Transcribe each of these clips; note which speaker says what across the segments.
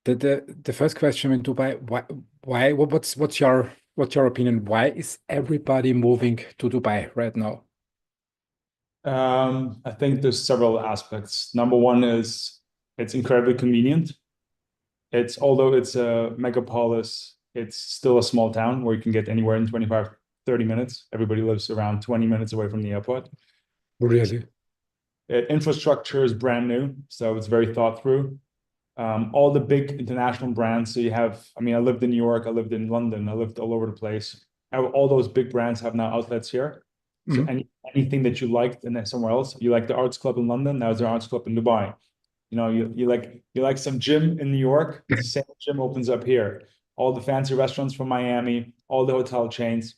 Speaker 1: The first question in Dubai, what's your opinion? Why is everybody moving to Dubai right now?
Speaker 2: I think there's several aspects. Number one is it's incredibly convenient. Although it's a megapolis, it's still a small town where you can get anywhere in 25, 30 minutes. Everybody lives around 20 minutes away from the airport.
Speaker 1: Really?
Speaker 2: Infrastructure is brand new, so it's very thought through. All the big international brands. So you have, I mean, I lived in New York, I lived in London, I lived all over the place. All those big brands have now outlets here. So
Speaker 1: Mhm.
Speaker 2: anything that you liked in somewhere else, you like the arts club in London, now there's an arts club in Dubai. You like some gym in New York, the same gym opens up here. All the fancy restaurants from Miami, all the hotel chains.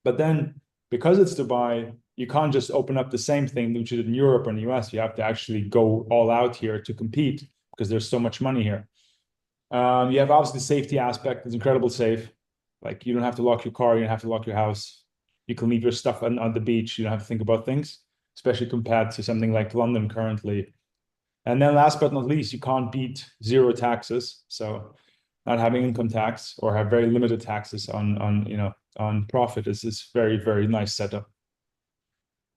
Speaker 2: But then because it's Dubai, you can't just open up the same thing which is in Europe or in the US. You have to actually go all out here to compete because there's so much money here. You have obviously the safety aspect. It's incredible safe. Like you don't have to lock your car, you don't have to lock your house. You can leave your stuff on the beach. You don't have to think about things, especially compared to something like London currently. And then last but not least, you can't beat zero taxes. So not having income tax or have very limited taxes on profit is this very, very nice setup.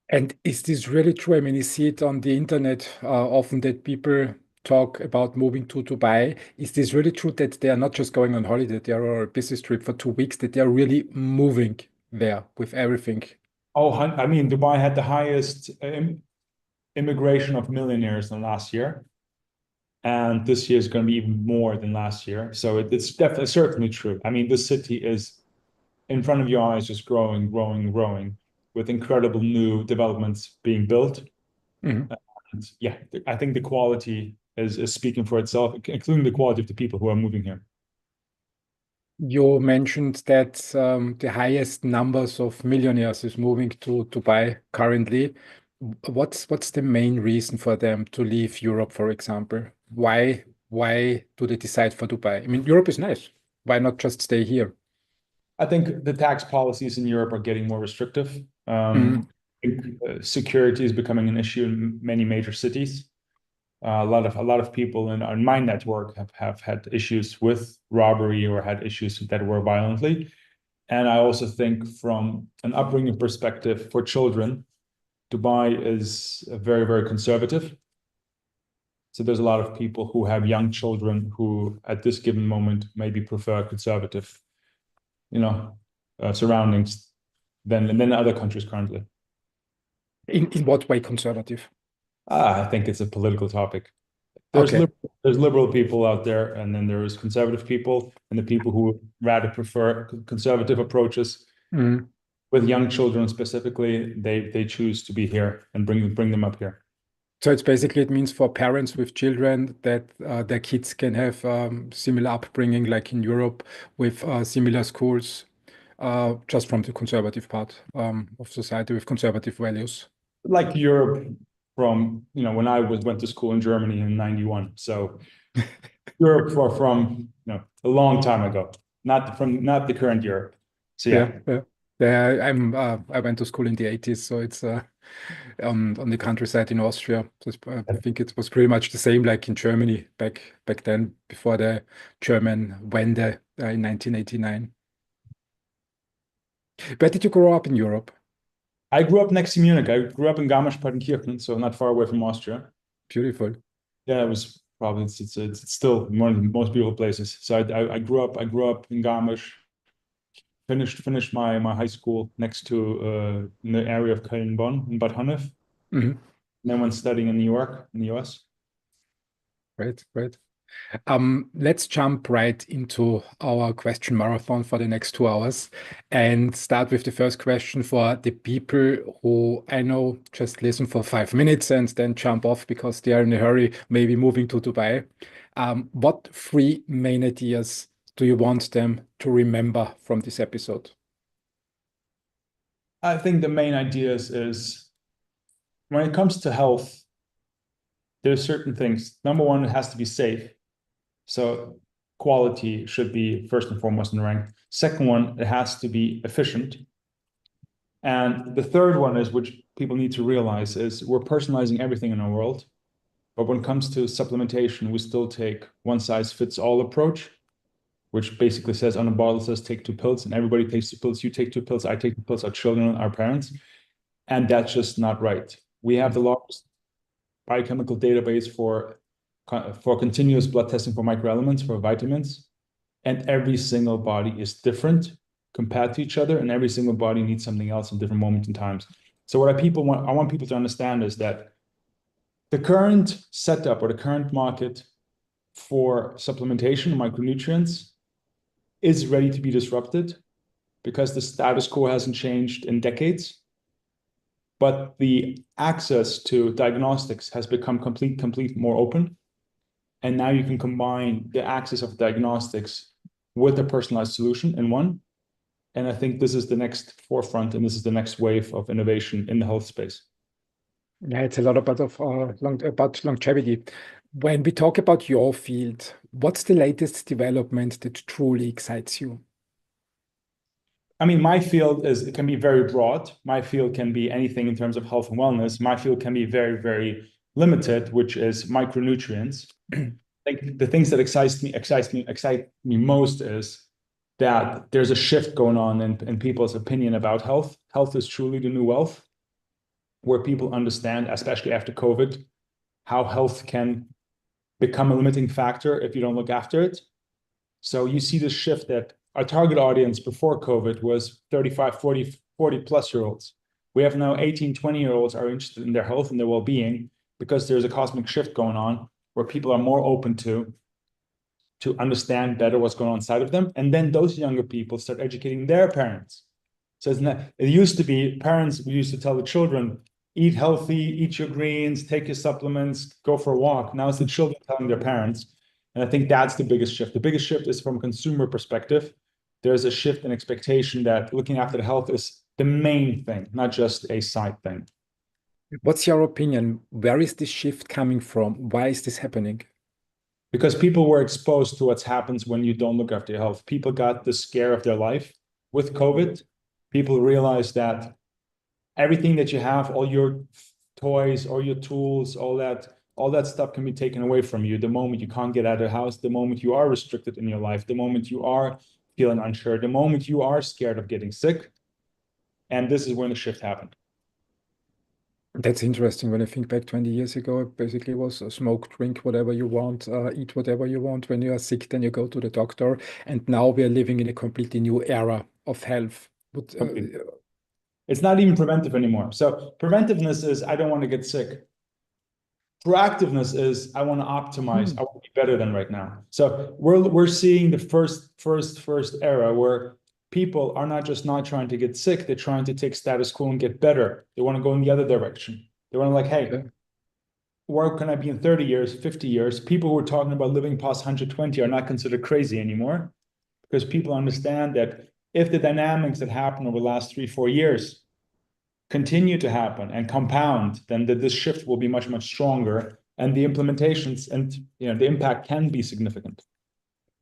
Speaker 1: And is this really true? I mean, you see it on the internet often that people talk about moving to Dubai. Is this really true that they are not just going on holiday, they are on a business trip for 2 weeks, that they are really moving there with everything?
Speaker 2: Oh, I mean, Dubai had the highest immigration of millionaires than last year. And this year is going to be even more than last year. So it's definitely certainly true. I mean, this city is in front of your eyes, just growing, growing, growing, with incredible new developments being built.
Speaker 1: Mhm.
Speaker 2: And yeah, I think the quality is speaking for itself, including the quality of the people who are moving here.
Speaker 1: You mentioned that the highest numbers of millionaires is moving to Dubai currently. What's the main reason for them to leave Europe, for example? Why do they decide for Dubai? I mean, Europe is nice. Why not just stay here?
Speaker 2: I think the tax policies in Europe are getting more restrictive.
Speaker 1: Mm,
Speaker 2: I think security is becoming an issue in many major cities. A lot of people in my network have had issues with robbery or had issues that were violently. And I also think from an upbringing perspective for children, Dubai is very, very conservative. So there's a lot of people who have young children who, at this given moment, maybe prefer conservative, you know, surroundings than other countries currently.
Speaker 1: in what way conservative?
Speaker 2: I think it's a political topic. There's
Speaker 1: Okay.
Speaker 2: liberal, there's liberal people out there, and then there's conservative people, and the people who rather prefer conservative approaches
Speaker 1: Mm.
Speaker 2: with young children specifically, they choose to be here and bring them up here.
Speaker 1: So it's basically it means for parents with children that their kids can have similar upbringing like in Europe with similar schools, just from the conservative part of society with conservative values.
Speaker 2: Like Europe from, when I went to school in Germany in 91. So Europe from, a long time ago, not the current Europe. So
Speaker 1: Yeah,
Speaker 2: yeah,
Speaker 1: yeah. Yeah, I went to school in the 80s, so it's on the countryside in Austria. So I think it was pretty much the same like in Germany back then before the German Wende in 1989. Where did you grow up in Europe?
Speaker 2: I grew up next to Munich. I grew up in Garmisch-Partenkirchen, so not far away from Austria.
Speaker 1: Beautiful.
Speaker 2: Yeah, it was probably it's still one of the most beautiful places. So I grew up in Garmisch, finished my high school next to in the area of Köln-Bonn in Bad Honnef, and
Speaker 1: Mhm.
Speaker 2: then went studying in New York in the US.
Speaker 1: Great, great. Let's jump right into our question marathon for the next 2 hours and start with the first question for the people who I know just listen for 5 minutes and then jump off because they are in a hurry, maybe moving to Dubai. What three main ideas do you want them to remember from this episode?
Speaker 2: I think the main ideas is when it comes to health, there's certain things. Number one, it has to be safe. So quality should be first and foremost in rank. Second one, it has to be efficient. And the third one is, which people need to realize, is we're personalizing everything in our world. But when it comes to supplementation, we still take one size fits all approach, which basically says on the bottle says take 2 pills, and everybody takes 2 pills. You take 2 pills, I take 2 pills, our children, our parents. And that's just not right. We have the largest biochemical database for continuous blood testing for microelements, for vitamins. And every single body is different compared to each other, and every single body needs something else in different moments and times. So what I want people to understand is that the current setup or the current market for supplementation, micronutrients, is ready to be disrupted because the status quo hasn't changed in decades. But the access to diagnostics has become complete more open. And now you can combine the access of diagnostics with a personalized solution in one. And I think this is the next forefront, and this is the next wave of innovation in the health space.
Speaker 1: Yeah, it's a lot about about longevity. When we talk about your field, what's the latest development that truly excites you?
Speaker 2: I mean, my field it can be very broad. My field can be anything in terms of health and wellness. My field can be very, very limited, which is micronutrients. Like the things that excite me most is that there's a shift going on in people's opinion about health. Health is truly the new wealth, where people understand, especially after COVID, how health can become a limiting factor if you don't look after it. So you see this shift that our target audience before COVID was 35, 40 plus year olds. We have now 18, 20-year-olds are interested in their health and their well-being because there's a cosmic shift going on where people are more open to understand better what's going on inside of them. And then those younger people start educating their parents. So it used to be parents, we used to tell the children, eat healthy, eat your greens, take your supplements, go for a walk. Now it's the children telling their parents. And I think that's the biggest shift. The biggest shift is from a consumer perspective. There's a shift in expectation that looking after the health is the main thing, not just a side thing.
Speaker 1: What's your opinion? Where is this shift coming from? Why is this happening?
Speaker 2: Because people were exposed to what happens when you don't look after your health. People got the scare of their life with COVID. People realized that everything that you have, all your toys, all your tools, all that stuff can be taken away from you the moment you can't get out of the house, the moment you are restricted in your life, the moment you are feeling unsure, the moment you are scared of getting sick. And this is when the shift happened.
Speaker 1: That's interesting. When I think back 20 years ago, it basically was smoke, drink whatever you want, eat whatever you want. When you are sick, then you go to the doctor. And now we are living in a completely new era of health. But,
Speaker 2: it's not even preventive anymore. So preventiveness is, I don't want to get sick. Proactiveness is, I want to optimize. I want to be better than right now. So we're seeing the first era where people are not just not trying to get sick, they're trying to take status quo and get better. They want to go in the other direction. They want to like, hey, where can I be in 30 years, 50 years? People who are talking about living past 120 are not considered crazy anymore because people understand that if the dynamics that happened over the last 3-4 years continue to happen and compound, then this shift will be much, much stronger, and the implementations and the impact can be significant.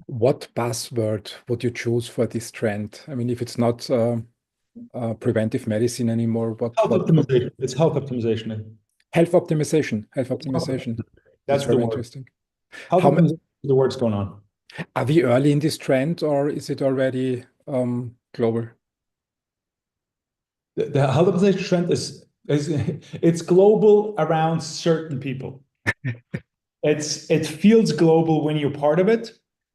Speaker 1: What buzzword would you choose for this trend? I mean, if it's not preventive medicine anymore,
Speaker 2: health optimization. It's health optimization.
Speaker 1: Health optimization. Health optimization.
Speaker 2: That's
Speaker 1: very
Speaker 2: the word.
Speaker 1: interesting.
Speaker 2: Health optimization is the word's going on.
Speaker 1: Are we early in this trend, or is it already global?
Speaker 2: The health optimization trend is it's global around certain people. It feels global when you're part of it.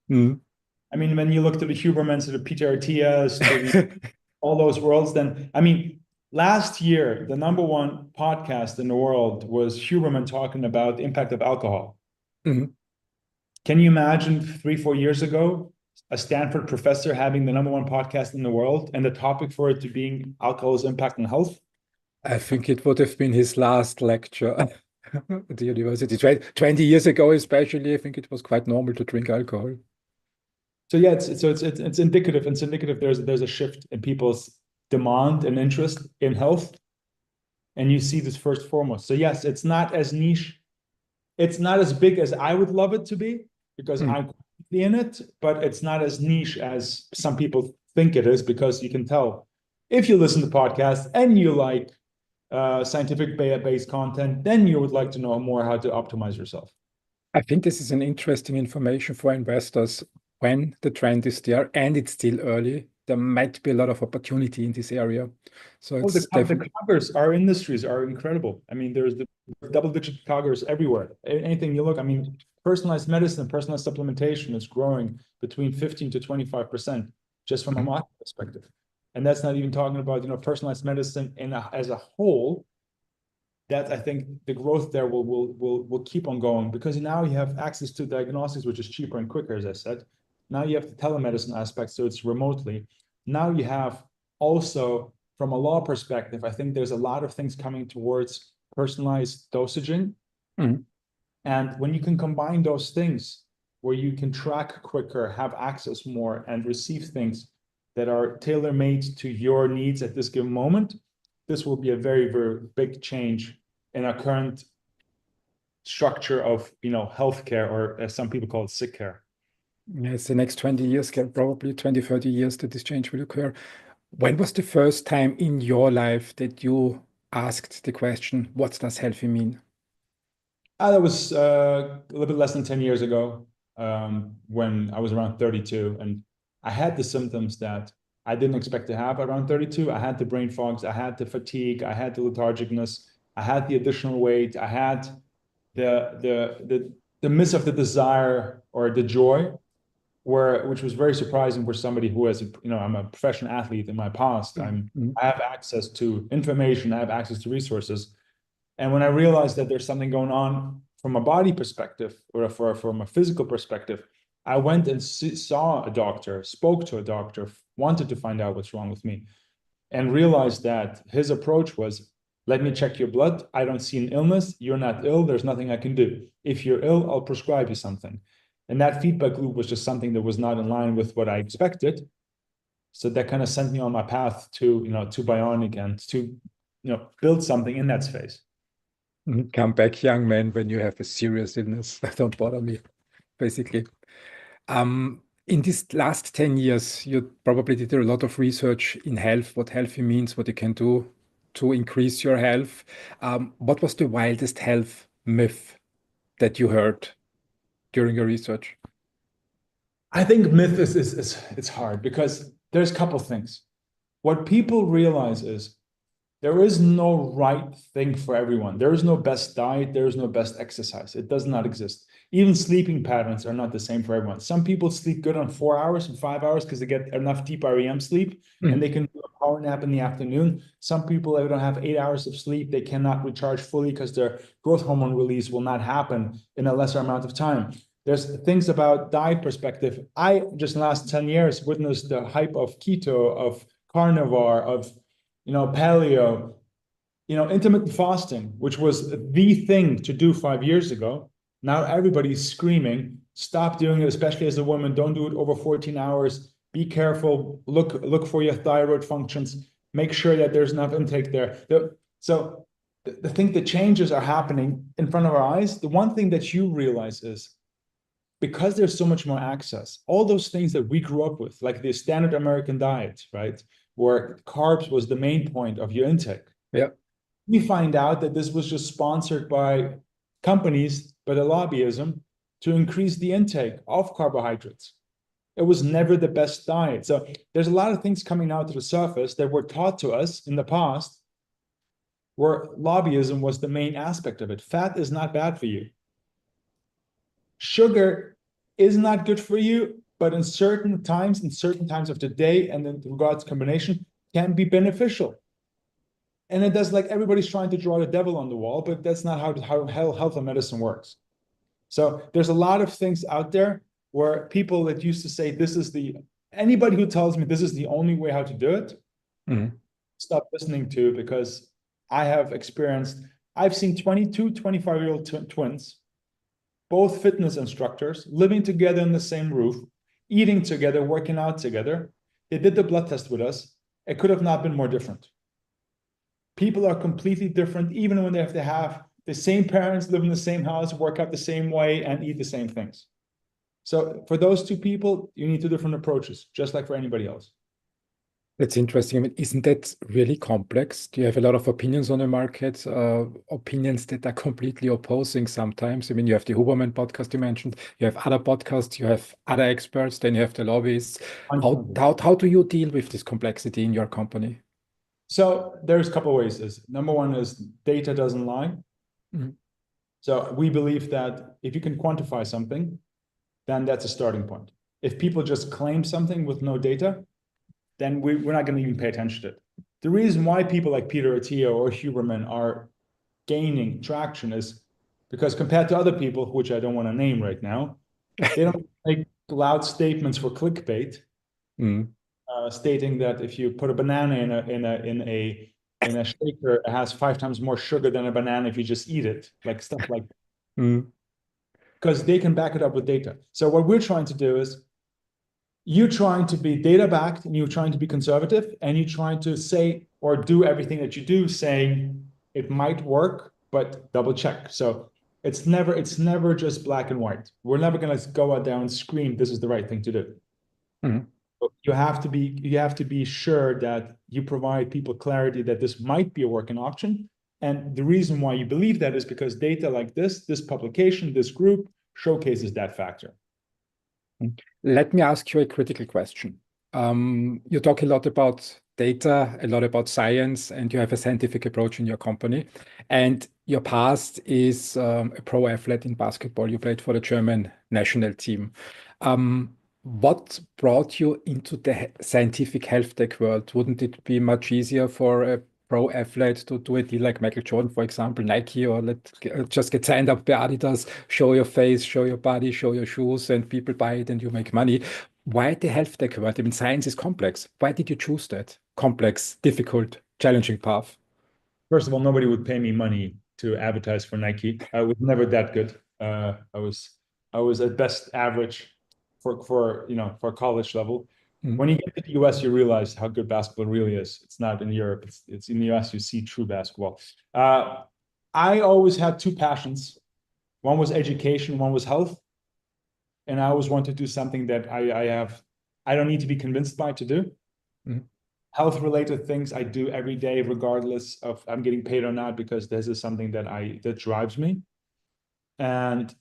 Speaker 2: I mean, when you look to the Hubermans, to the Peter Attias, to all those worlds, then I mean, last year the #1 podcast in the world was Huberman talking about the impact of alcohol. Can you imagine 3-4 years ago a Stanford professor having the #1 podcast in the world and the topic for it to being alcohol's impact on health?
Speaker 1: I think it would have been his last lecture at the university. 20 years ago, especially, I think it was quite normal to drink alcohol.
Speaker 2: So yeah, it's indicative. It's indicative there's a shift in people's demand and interest in health, and you see this first foremost. So yes, it's not as niche, it's not as big as I would love it to be because I'm in it, but it's not as niche as some people think it is because you can tell if you listen to podcasts and you like scientific-based content, then you would like to know more how to optimize yourself.
Speaker 1: I think this is an interesting information for investors. When the trend is there and it's still early, there might be a lot of opportunity in this area. So
Speaker 2: Oh, the
Speaker 1: it's definitely
Speaker 2: CAGRs, our industries are incredible. I mean, there's the double-digit CAGRs everywhere. Anything you look, I mean, personalized medicine, personalized supplementation is growing between 15 to 25% just from a market perspective. And that's not even talking about, personalized medicine as a whole. That I think the growth there will keep on going because now you have access to diagnostics, which is cheaper and quicker, as I said. Now you have the telemedicine aspect, so it's remotely. Now you have also, from a law perspective, I think there's a lot of things coming towards personalized dosaging.
Speaker 1: Mhm.
Speaker 2: And when you can combine those things where you can track quicker, have access more, and receive things that are tailor-made to your needs at this given moment, this will be a very, very big change in our current structure of, healthcare, or as some people call it, sick care.
Speaker 1: Yes, the next 20 years, probably 20, 30 years that this change will occur. When was the first time in your life that you asked the question, what does healthy mean?
Speaker 2: That was a little bit less than 10 years ago, when I was around 32, and I had the symptoms that I didn't expect to have around 32. I had the brain fogs, I had the fatigue, I had the lethargicness, I had the additional weight, I had the miss of the desire or the joy, which was very surprising for somebody who has, I'm a professional athlete in my past.
Speaker 1: Mhm.
Speaker 2: I have access to information, I have access to resources. And when I realized that there's something going on from a body perspective or from a physical perspective, I went and saw a doctor, spoke to a doctor, wanted to find out what's wrong with me, and realized that his approach was, let me check your blood. I don't see an illness. You're not ill. There's nothing I can do. If you're ill, I'll prescribe you something. And that feedback loop was just something that was not in line with what I expected. So that kind of sent me on my path to, to Bioniq and to, build something in that space.
Speaker 1: Come back, young man, when you have a serious illness. Don't bother me, basically. In these last 10 years, you probably did a lot of research in health, what healthy means, what you can do to increase your health. What was the wildest health myth that you heard during your research?
Speaker 2: I think myth is it's hard because there's a couple things. What people realize is there is no right thing for everyone. There is no best diet. There is no best exercise. It does not exist. Even sleeping patterns are not the same for everyone. Some people sleep good on 4 hours and 5 hours because they get enough deep REM sleep and they can do a power nap in the afternoon. Some people that don't have 8 hours of sleep, they cannot recharge fully because their growth hormone release will not happen in a lesser amount of time. There's things about diet perspective. I just in the last 10 years witnessed the hype of keto, of carnivore, of paleo, intermittent fasting, which was the thing to do 5 years ago. Now everybody's screaming, stop doing it, especially as a woman. Don't do it over 14 hours. Be careful. Look for your thyroid functions. Make sure that there's enough intake there. So the thing, the changes are happening in front of our eyes. The one thing that you realize is because there's so much more access, all those things that we grew up with, like the standard American diet, right, where carbs was the main point of your intake.
Speaker 1: Yeah.
Speaker 2: We find out that this was just sponsored by companies, by the lobbyism, to increase the intake of carbohydrates. It was never the best diet. So there's a lot of things coming out to the surface that were taught to us in the past where lobbyism was the main aspect of it. Fat is not bad for you. Sugar is not good for you, but in certain times of the day and in regards to combination can be beneficial. And it does, like, everybody's trying to draw the devil on the wall, but that's not how health and medicine works. So there's a lot of things out there where people that used to say anybody who tells me this is the only way how to do it, stop listening to, because I've seen 22, 25-year-old twins, both fitness instructors, living together in the same roof, eating together, working out together. They did the blood test with us. It could have not been more different. People are completely different, even when they have to have the same parents, live in the same house, work out the same way, and eat the same things. So for those two people, you need two different approaches, just like for anybody else.
Speaker 1: That's interesting. I mean, isn't that really complex? Do you have a lot of opinions on the market, opinions that are completely opposing sometimes? I mean, you have the Huberman podcast you mentioned, you have other podcasts, you have other experts, then you have the lobbyists. How do you deal with this complexity in your company?
Speaker 2: So there's a couple of ways. Number one is data doesn't lie.
Speaker 1: Mhm.
Speaker 2: So we believe that if you can quantify something, then that's a starting point. If people just claim something with no data, then we're not going to even pay attention to it. The reason why people like Peter Attia or Huberman are gaining traction is because compared to other people, which I don't want to name right now, they don't make loud statements for clickbait,
Speaker 1: Mm,
Speaker 2: stating that if you put a banana in a shaker, it has 5 times more sugar than a banana if you just eat it, like stuff like that.
Speaker 1: mm,
Speaker 2: Because they can back it up with data. So what we're trying to do is you're trying to be data backed and you're trying to be conservative and you're trying to say or do everything that you do saying it might work, but double check. So it's never just black and white. We're never going to go out there and scream this is the right thing to do.
Speaker 1: mm.
Speaker 2: You have to be sure that you provide people clarity that this might be a working option. And the reason why you believe that is because data like this publication, this group showcases that factor.
Speaker 1: Let me ask you a critical question. You talk a lot about data, a lot about science, and you have a scientific approach in your company. And your past is a pro athlete in basketball. You played for the German national team. What brought you into the scientific health tech world? Wouldn't it be much easier for a pro athlete to do a deal like Michael Jordan, for example, Nike, or just get signed up by Adidas, show your face, show your body, show your shoes, and people buy it and you make money? Why the health tech world? I mean, science is complex. Why did you choose that complex, difficult, challenging path?
Speaker 2: First of all, nobody would pay me money to advertise for Nike. I was never that good. I was at best average for college level.
Speaker 1: Mm,
Speaker 2: When you get to the US, you realize how good basketball really is. It's not in Europe. It's in the US you see true basketball. I always had two passions. One was education, one was health, and I always want to do something that I don't need to be convinced by to do.
Speaker 1: mm,
Speaker 2: Health related things I do every day, regardless of I'm getting paid or not, because this is something that drives me. And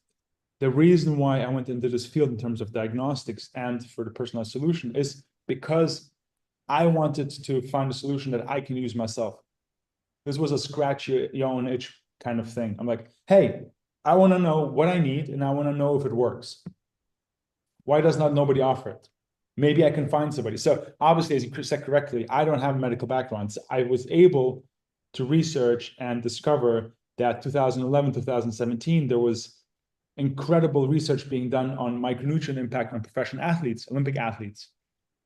Speaker 2: the reason why I went into this field in terms of diagnostics and for the personalized solution is because I wanted to find a solution that I can use myself. This was a scratch your own itch kind of thing. I'm like, hey, I want to know what I need and I want to know if it works. Why does not nobody offer it? Maybe I can find somebody. So obviously, as you said correctly, I don't have a medical background. So I was able to research and discover that 2011, 2017, there was incredible research being done on micronutrient impact on professional athletes, Olympic athletes,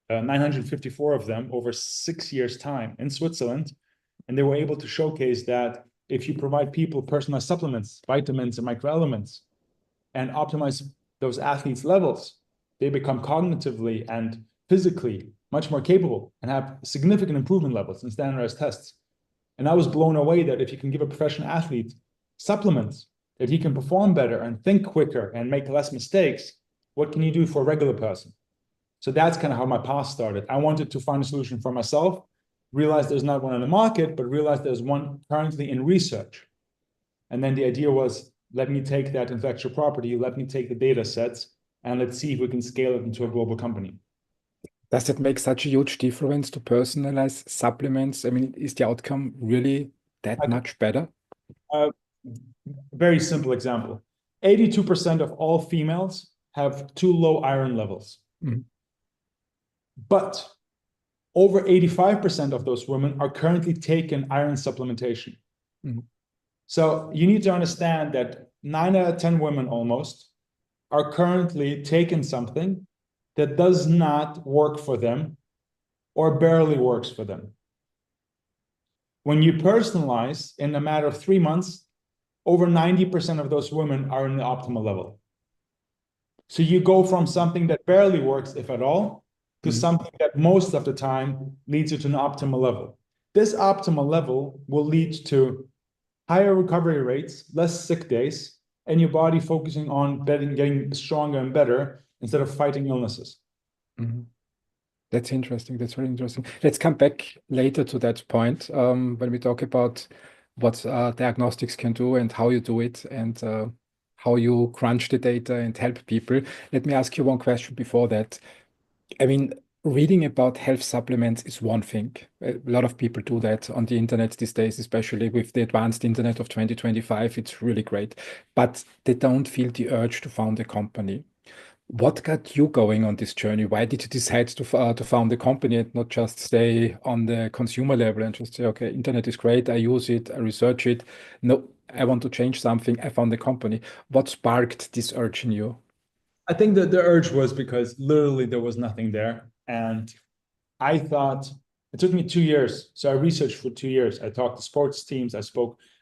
Speaker 2: 954 of them over 6 years' time in Switzerland. And they were able to showcase that if you provide people personalized supplements, vitamins, and microelements, and optimize those athletes' levels, they become cognitively and physically much more capable and have significant improvement levels in standardized tests. And I was blown away that if you can give a professional athlete supplements, that he can perform better and think quicker and make less mistakes, what can you do for a regular person? So that's kind of how my path started. I wanted to find a solution for myself, realized there's not one on the market, but realized there's one currently in research. And then the idea was, let me take that intellectual property, let me take the data sets, and let's see if we can scale it into a global company.
Speaker 1: Does it make such a huge difference to personalize supplements? I mean, is the outcome really that
Speaker 2: Like,
Speaker 1: much better?
Speaker 2: very simple example. 82% of all females have too low iron levels.
Speaker 1: Mm,
Speaker 2: But over 85% of those women are currently taking iron supplementation.
Speaker 1: mm,
Speaker 2: So you need to understand that 9 out of 10 women almost are currently taking something that does not work for them or barely works for them. When you personalize in a matter of 3 months, over 90% of those women are in the optimal level. So you go from something that barely works, if at all, to
Speaker 1: mm,
Speaker 2: something that most of the time leads you to an optimal level. This optimal level will lead to higher recovery rates, less sick days, and your body focusing on getting stronger and better instead of fighting illnesses.
Speaker 1: mm. That's interesting. That's very interesting. Let's come back later to that point when we talk about what diagnostics can do and how you do it and how you crunch the data and help people. Let me ask you one question before that. I mean, reading about health supplements is one thing. A lot of people do that on the internet these days, especially with the advanced internet of 2025. It's really great, but they don't feel the urge to found a company. What got you going on this journey? Why did you decide to found a company and not just stay on the consumer level and just say, okay, internet is great, I use it, I research it. No, I want to change something. I found a company. What sparked this urge in you?
Speaker 2: I think that the urge was because literally there was nothing there. And I thought it took me 2 years. So I researched for 2 years. I talked to sports teams. I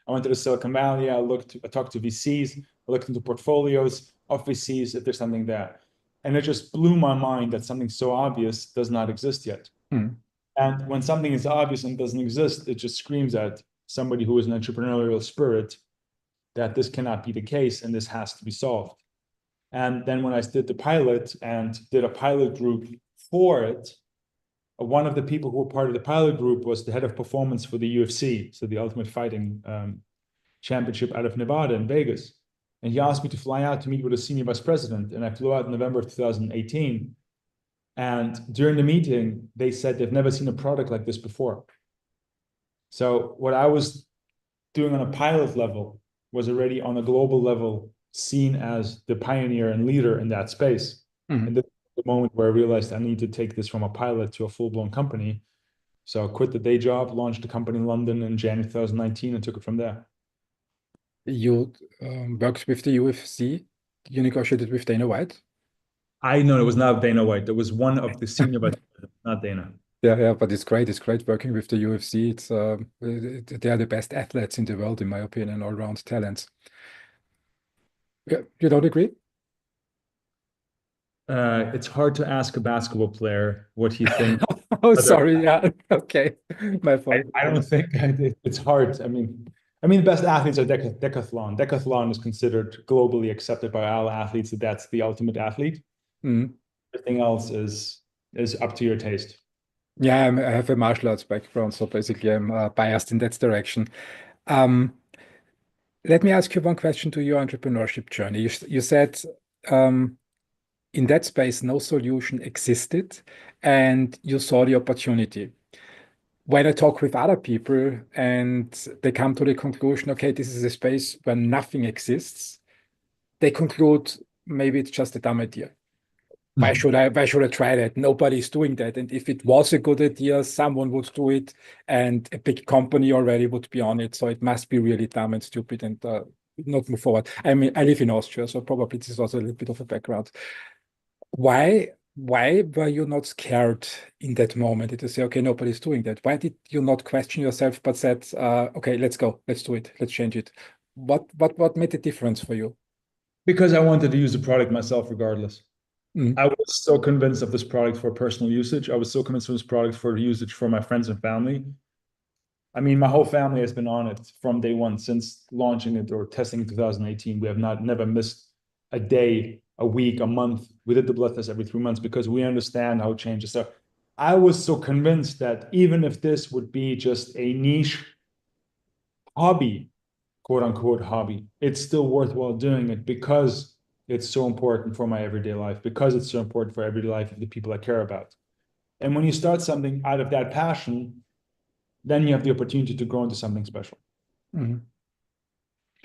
Speaker 2: went to the Silicon Valley. I talked to VCs. I looked into portfolios of VCs if there's something there. And it just blew my mind that something so obvious does not exist yet.
Speaker 1: Hmm.
Speaker 2: And when something is obvious and doesn't exist, it just screams at somebody who is an entrepreneurial spirit that this cannot be the case and this has to be solved. And then when I did the pilot and did a pilot group for it, one of the people who were part of the pilot group was the head of performance for the UFC, so the Ultimate Fighting Championship out of Nevada in Vegas. And he asked me to fly out to meet with a senior vice president. And I flew out in November of 2018. And during the meeting, they said they've never seen a product like this before. So what I was doing on a pilot level was already on a global level seen as the pioneer and leader in that space.
Speaker 1: Mhm.
Speaker 2: And this was the moment where I realized I need to take this from a pilot to a full-blown company. So I quit the day job, launched the company in London in January 2019, and took it from there.
Speaker 1: You worked with the UFC. You negotiated with Dana White.
Speaker 2: I know it was not Dana White. It was one of the senior vice presidents, not Dana.
Speaker 1: Yeah, yeah, but it's great. It's great working with the UFC. They are the best athletes in the world, in my opinion, all-round talents. Yeah, you don't agree?
Speaker 2: It's hard to ask a basketball player what he thinks.
Speaker 1: Oh,
Speaker 2: Other,
Speaker 1: sorry. Yeah, okay, my fault.
Speaker 2: I don't think it's hard. I mean, the best athletes are decathlon. Decathlon is considered globally accepted by all athletes that that's the ultimate athlete.
Speaker 1: Mm.
Speaker 2: Everything else is up to your taste.
Speaker 1: Yeah, I have a martial arts background, so basically I'm biased in that direction. Um, Let me ask you one question to your entrepreneurship journey. You said um, in that space, no solution existed, and you saw the opportunity. When I talk with other people and they come to the conclusion, okay, this is a space where nothing exists, they conclude maybe it's just a dumb idea. Why should I try that? Nobody's doing that. And if it was a good idea, someone would do it and a big company already would be on it. So it must be really dumb and stupid and not move forward. I mean, I live in Austria, so probably this is also a little bit of a background. Why were you not scared in that moment to say, okay, nobody's doing that? Why did you not question yourself, but said, okay, let's go, let's do it, let's change it? What made the difference for you?
Speaker 2: Because I wanted to use the product myself regardless.
Speaker 1: Mm,
Speaker 2: I was so convinced of this product for personal usage. I was so convinced of this product for usage for my friends and family. I mean, my whole family has been on it from day one since launching it or testing in 2018. We have never missed a day, a week, a month. We did the blood test every 3 months because we understand how it changes. So I was so convinced that even if this would be just a niche hobby, quote unquote hobby, it's still worthwhile doing it because it's so important for my everyday life, because it's so important for everyday life of the people I care about. And when you start something out of that passion, then you have the opportunity to grow into something special.
Speaker 1: mhm.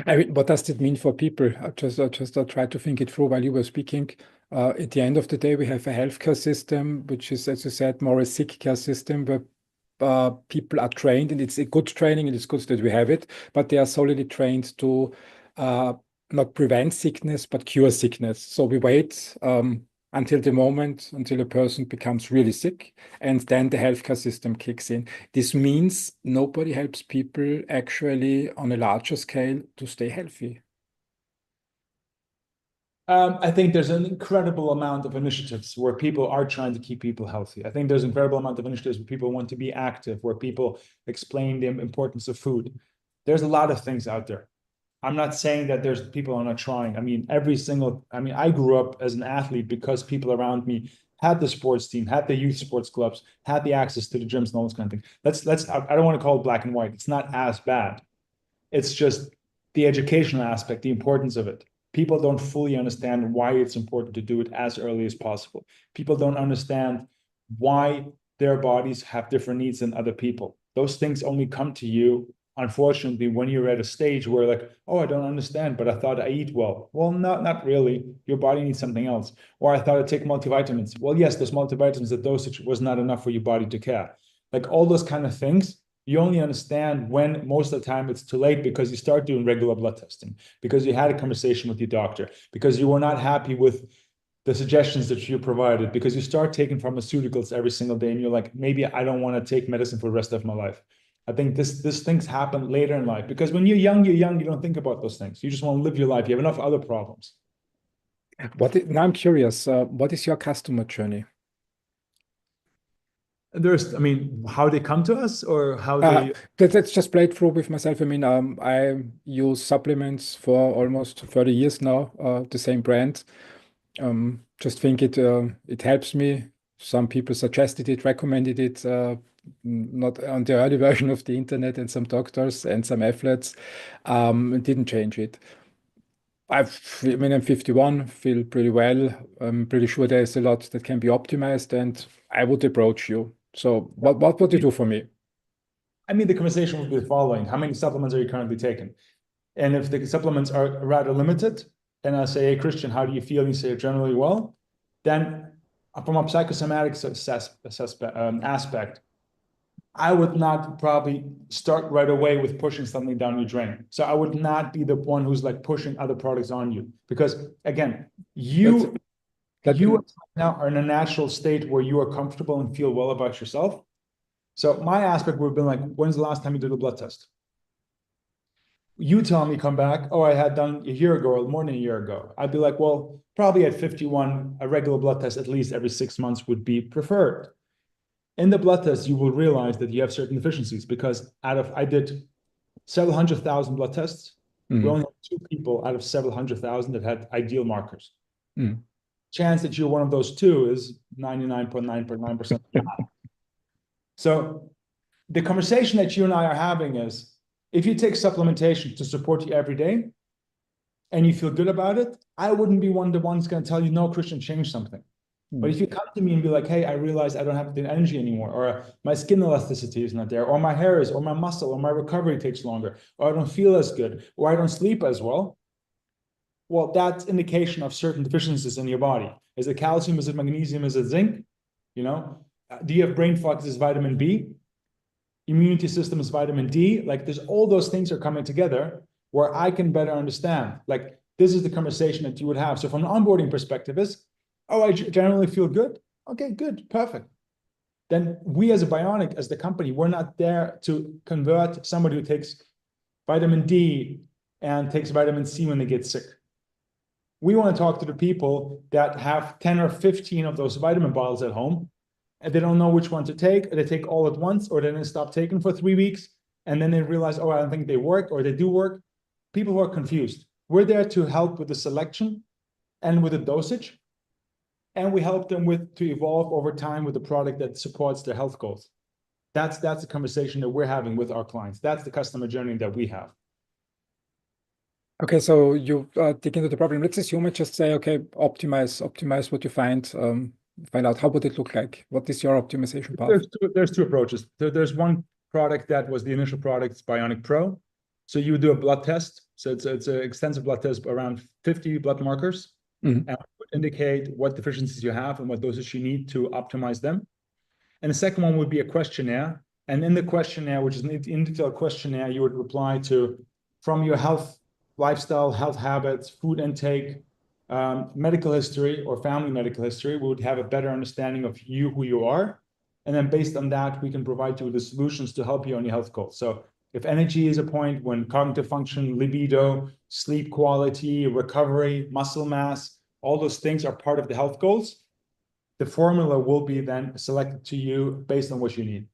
Speaker 1: I mean, what does it mean for people? I just try to think it through while you were speaking. At the end of the day, we have a healthcare system, which is, as you said, more a sick care system where people are trained, and it's a good training, and it's good that we have it, but they are solely trained to uh, not prevent sickness, but cure sickness. So we wait until the moment until a person becomes really sick, and then the healthcare system kicks in. This means nobody helps people actually on a larger scale to stay healthy.
Speaker 2: I think there's an incredible amount of initiatives where people are trying to keep people healthy. I think there's an incredible amount of initiatives where people want to be active, where people explain the importance of food. There's a lot of things out there. I'm not saying that there's people who are not trying. I mean, I grew up as an athlete because people around me had the sports team, had the youth sports clubs, had the access to the gyms and all this kind of thing. I don't want to call it black and white. It's not as bad. It's just the educational aspect, the importance of it. People don't fully understand why it's important to do it as early as possible. People don't understand why their bodies have different needs than other people. Those things only come to you, unfortunately, when you're at a stage where like, oh, I don't understand, but I thought I eat well. Well, not really. Your body needs something else. Or I thought I'd take multivitamins. Well, yes, those multivitamins, the dosage was not enough for your body to care. Like all those kind of things, you only understand when most of the time it's too late because you start doing regular blood testing, because you had a conversation with your doctor, because you were not happy with the suggestions that you provided, because you start taking pharmaceuticals every single day and you're like, maybe I don't want to take medicine for the rest of my life. I think this things happen later in life because when you're young, you don't think about those things. You just want to live your life. You have enough other problems.
Speaker 1: Now I'm curious, what is your customer journey?
Speaker 2: I mean, how they come to us or how they.
Speaker 1: Let's just play it through with myself. I mean, I use supplements for almost 30 years now, the same brand. Just think it helps me. Some people suggested it, recommended it, not on the early version of the internet, and some doctors and some athletes didn't change it. I mean, I'm 51, feel pretty well. I'm pretty sure there's a lot that can be optimized, and I would approach you. So, what would you do for me?
Speaker 2: I mean, the conversation would be the following: how many supplements are you currently taking? And if the supplements are rather limited, and I say, hey, Christian, how do you feel? And you say, generally well. Then from a psychosomatic aspect, I would not probably start right away with pushing something down your drain. So I would not be the one who's like pushing other products on you. Because again, you now are in a natural state where you are comfortable and feel well about yourself. So my aspect would have been like, when's the last time you did a blood test? You tell me, come back, oh, I had done a year ago or more than a year ago. I'd be like, well, probably at 51, a regular blood test at least every 6 months would be preferred. In the blood test, you will realize that you have certain deficiencies because I did several 100,000 blood tests. We only had 2 people out of several 100,000 that had ideal markers. Chance that you're one of those 2 is 99.9%. So the conversation that you and I are having is, if you take supplementation to support you every day and you feel good about it, I wouldn't be one of the ones going to tell you, no, Christian, change something. But if you come to me and be like, hey, I realize I don't have the energy anymore, or my skin elasticity is not there, or my hair is, or my muscle, or my recovery takes longer, or I don't feel as good, or I don't sleep as well, well, that's indication of certain deficiencies in your body. Is it calcium? Is it magnesium? Is it zinc? You know, do you have brain fog? Is vitamin B? Immunity system is vitamin D. Like there's all those things are coming together where I can better understand. Like this is the conversation that you would have. So from an onboarding perspective is, oh, I generally feel good. Okay, good, perfect. Then we as a Bioniq, as the company, we're not there to convert somebody who takes vitamin D and takes vitamin C when they get sick. We want to talk to the people that have 10 or 15 of those vitamin bottles at home and they don't know which one to take, or they take all at once, or then they stop taking for 3 weeks, and then they realize, oh, I don't think they work, or they do work. People who are confused. We're there to help with the selection and with the dosage, and we help them to evolve over time with a product that supports their health goals. That's the conversation that we're having with our clients. That's the customer journey that we have.
Speaker 1: Okay, so you dig into the problem. Let's assume I just say, okay, optimize what you find out how would it look like. What is your optimization path?
Speaker 2: There's 2 approaches. There's one product that was the initial product, it's Bioniq Pro. So you do a blood test. So it's an extensive blood test, around 50 blood markers, and would indicate what deficiencies you have and what dosage you need to optimize them. And the second one would be a questionnaire. And in the questionnaire, which is an individual questionnaire, you would reply to from your health, lifestyle, health habits, food intake, medical history or family medical history. We would have a better understanding of you, who you are. And then based on that, we can provide you with the solutions to help you on your health goals. So if energy is a point, when cognitive function, libido, sleep quality, recovery, muscle mass, all those things are part of the health goals, the formula will be then selected to you based on what you need.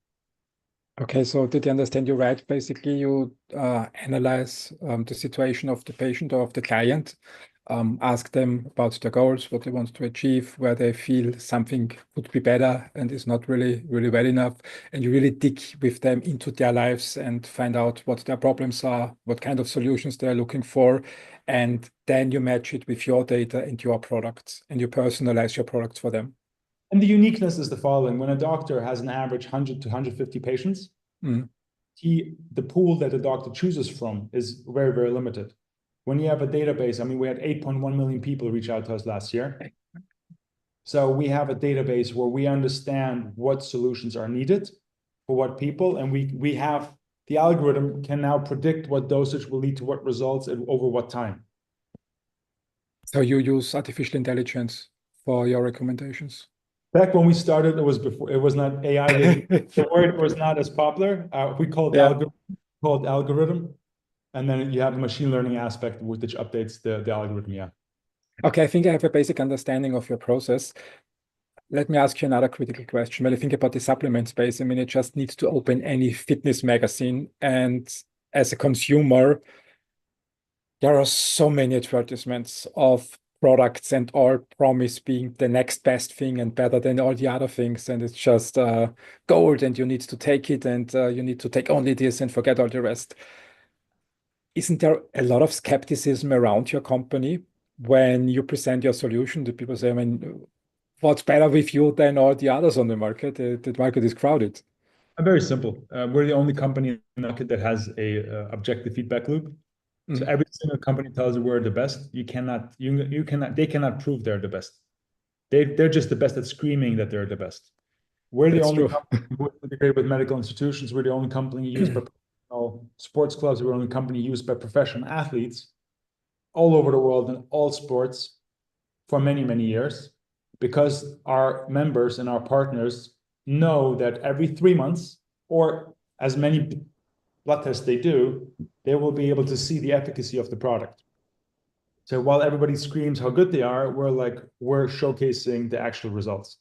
Speaker 1: Okay, so did I understand you right? Basically, you analyze the situation of the patient or of the client, ask them about their goals, what they want to achieve, where they feel something could be better and is not really well enough, and you really dig with them into their lives and find out what their problems are, what kind of solutions they're looking for, and then you match it with your data and your products, and you personalize your products for them.
Speaker 2: And the uniqueness is the following. When a doctor has an average 100 to 150 patients,
Speaker 1: Mm.
Speaker 2: the pool that the doctor chooses from is very limited. When you have a database, I mean, we had 8.1 million people reach out to us last year. So we have a database where we understand what solutions are needed for what people, and we have the algorithm can now predict what dosage will lead to what results and over what time.
Speaker 1: So you use artificial intelligence for your recommendations.
Speaker 2: Back when we started, it was not AI. The word was not as popular. We called
Speaker 1: Yeah.
Speaker 2: algorithm, and then you have the machine learning aspect which updates the algorithm. Yeah.
Speaker 1: Okay, I think I have a basic understanding of your process. Let me ask you another critical question. When I think about the supplement space, I mean, it just needs to open any fitness magazine. And as a consumer, there are so many advertisements of products and all promise being the next best thing and better than all the other things. And it's just gold and you need to take it and you need to take only this and forget all the rest. Isn't there a lot of skepticism around your company when you present your solution? Do people say, I mean, what's better with you than all the others on the market? The market is crowded.
Speaker 2: Very simple. We're the only company in the market that has a objective feedback loop. So
Speaker 1: Mm,
Speaker 2: every single company tells you we're the best. They cannot prove they're the best. They're just the best at screaming that they're the best. We're the
Speaker 1: that's
Speaker 2: only
Speaker 1: true.
Speaker 2: company who integrate with medical institutions. We're the only company used by professional sports clubs. We're the only company used by professional athletes all over the world in all sports for many years, because our members and our partners know that every 3 months or as many blood tests they do, they will be able to see the efficacy of the product. So while everybody screams how good they are, we're showcasing the actual results.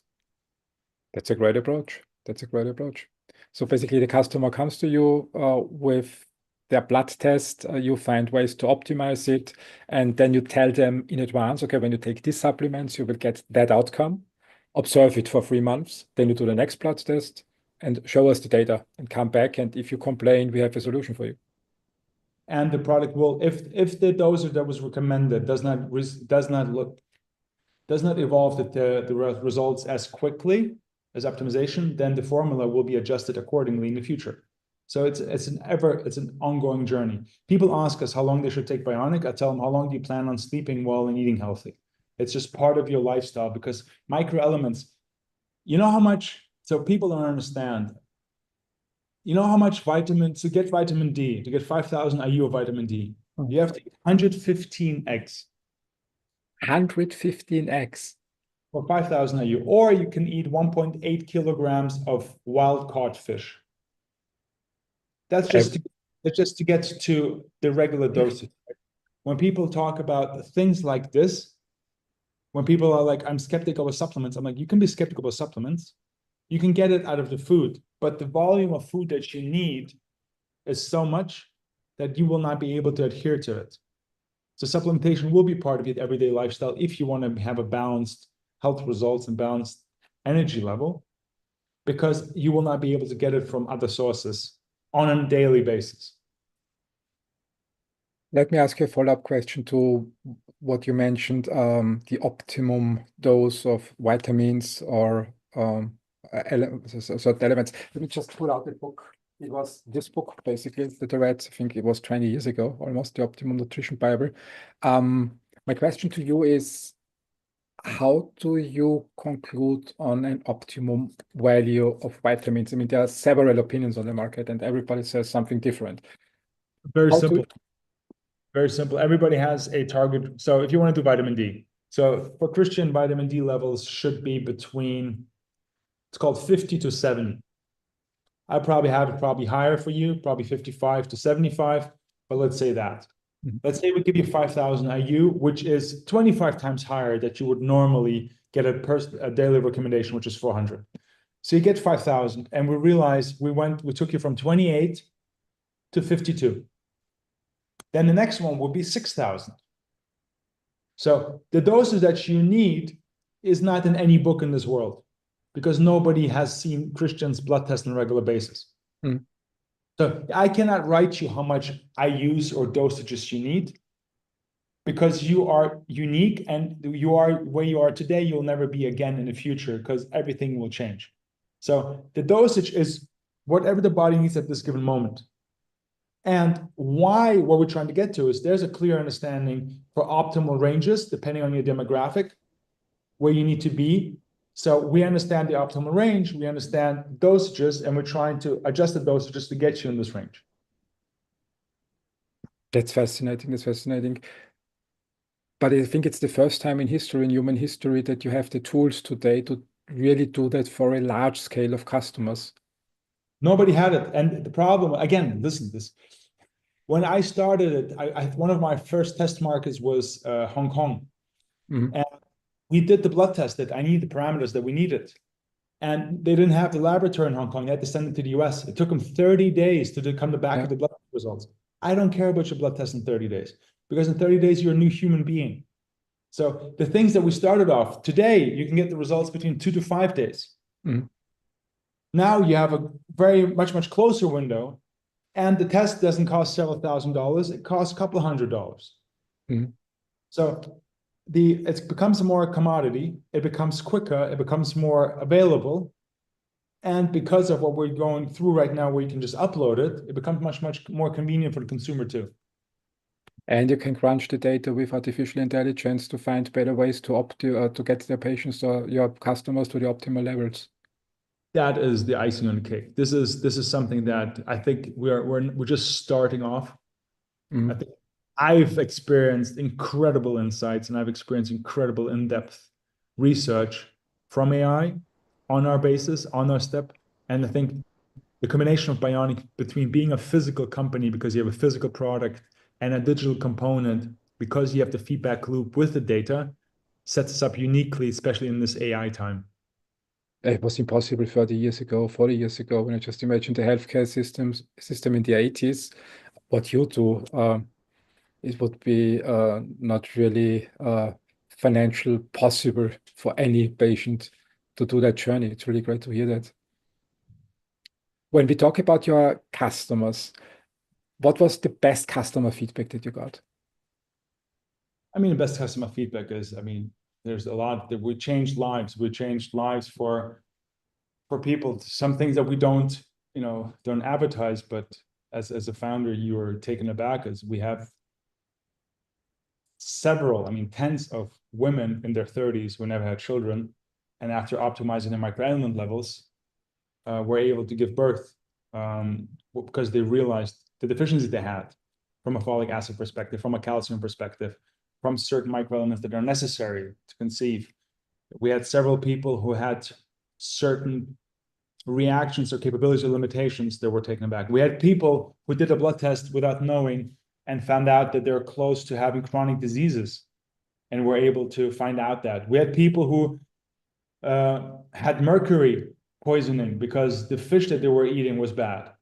Speaker 1: That's a great approach. That's a great approach. So basically, the customer comes to you with their blood test. You find ways to optimize it, and then you tell them in advance, okay, when you take these supplements, you will get that outcome. Observe it for 3 months. Then you do the next blood test and show us the data and come back. And if you complain, we have a solution for you.
Speaker 2: And the product will, if the dosage that was recommended does not evolve the results as quickly as optimization, then the formula will be adjusted accordingly in the future. So it's an ongoing journey. People ask us how long they should take Bioniq. I tell them, how long do you plan on sleeping well and eating healthy? It's just part of your lifestyle, because micro elements, you know how much, so people don't understand. You know how much to get vitamin D, to get 5,000 IU of vitamin D, you have to eat 115 eggs.
Speaker 1: 115 eggs.
Speaker 2: For 5,000 IU, or you can eat 1.8 kilograms of wild caught fish. That's just to get to the regular dosage. When people talk about things like this, when people are like, I'm skeptical of supplements, I'm like, you can be skeptical of supplements. You can get it out of the food, but the volume of food that you need is so much that you will not be able to adhere to it. So supplementation will be part of your everyday lifestyle if you want to have a balanced health results and balanced energy level, because you will not be able to get it from other sources on a daily basis.
Speaker 1: Let me ask you a follow-up question to what you mentioned, the optimum dose of vitamins or certain elements. Let me just pull out the book. It was this book, basically, that I read, I think it was 20 years ago, almost, the Optimum Nutrition Bible. My question to you is, how do you conclude on an optimum value of vitamins? I mean, there are several opinions on the market and everybody says something different.
Speaker 2: Very
Speaker 1: How do
Speaker 2: simple. Very simple. Everybody has a target. So if you want to do vitamin D, so for Christian, vitamin D levels should be between, it's called 50 to 70. I probably have it probably higher for you, probably 55 to 75, but let's say that.
Speaker 1: Mhm.
Speaker 2: Let's say we give you 5,000 IU, which is 25 times higher that you would normally get a daily recommendation, which is 400. So you get 5,000, and we realized we took you from 28 to 52. Then the next one will be 6,000. So the dosage that you need is not in any book in this world, because nobody has seen Christian's blood test on a regular basis.
Speaker 1: Mm.
Speaker 2: So I cannot write you how much I use or dosages you need, because you are unique, and you are where you are today, you'll never be again in the future, because everything will change. So the dosage is whatever the body needs at this given moment. And what we're trying to get to is there's a clear understanding for optimal ranges, depending on your demographic, where you need to be. So we understand the optimal range, we understand dosages, and we're trying to adjust the dosages to get you in this range.
Speaker 1: That's fascinating. That's fascinating. But I think it's the first time in history, in human history, that you have the tools today to really do that for a large scale of customers.
Speaker 2: Nobody had it. And the problem, again, listen to this. When I started it, one of my first test markets was Hong Kong.
Speaker 1: Mhm.
Speaker 2: And we did the blood test that I need the parameters that we needed. And they didn't have the laboratory in Hong Kong. They had to send it to the US. It took them 30 days to come back
Speaker 1: Yeah.
Speaker 2: with the blood results. I don't care about your blood test in 30 days, because in 30 days, you're a new human being. So the things that we started off today, you can get the results between 2 to 5 days.
Speaker 1: Mhm.
Speaker 2: Now you have a very much closer window, and the test doesn't cost several $1,000s. It costs a couple $100.
Speaker 1: Mhm.
Speaker 2: So it becomes more a commodity. It becomes quicker. It becomes more available. And because of what we're going through right now, where you can just upload it, it becomes much more convenient for the consumer too.
Speaker 1: And you can crunch the data with artificial intelligence to find better ways to get their patients or your customers to the optimal levels.
Speaker 2: That is the icing on the cake. This is something that I think we're just starting off. I
Speaker 1: Mhm.
Speaker 2: think I've experienced incredible insights, and I've experienced incredible in-depth research from AI on our basis, on our step. And I think the combination of Bioniq between being a physical company, because you have a physical product, and a digital component, because you have the feedback loop with the data, sets us up uniquely, especially in this AI time.
Speaker 1: It was impossible 30 years ago, 40 years ago, when I just imagined the healthcare system in the 80s. What you do, it would be not really financial possible for any patient to do that journey. It's really great to hear that. When we talk about your customers, what was the best customer feedback that you got?
Speaker 2: I mean, the best customer feedback is, I mean, there's a lot that we changed lives. We changed lives for people. Some things that we don't advertise, but as a founder, you are taken aback, as we have several, I mean, tens of women in their 30s who never had children, and after optimizing their microelement levels, were able to give birth, because they realized the deficiencies they had from a folic acid perspective, from a calcium perspective, from certain microelements that are necessary to conceive. We had several people who had certain reactions or capabilities or limitations that were taken aback. We had people who did a blood test without knowing and found out that they're close to having chronic diseases, and were able to find out that. We had people who had mercury poisoning because the fish that they were eating was bad.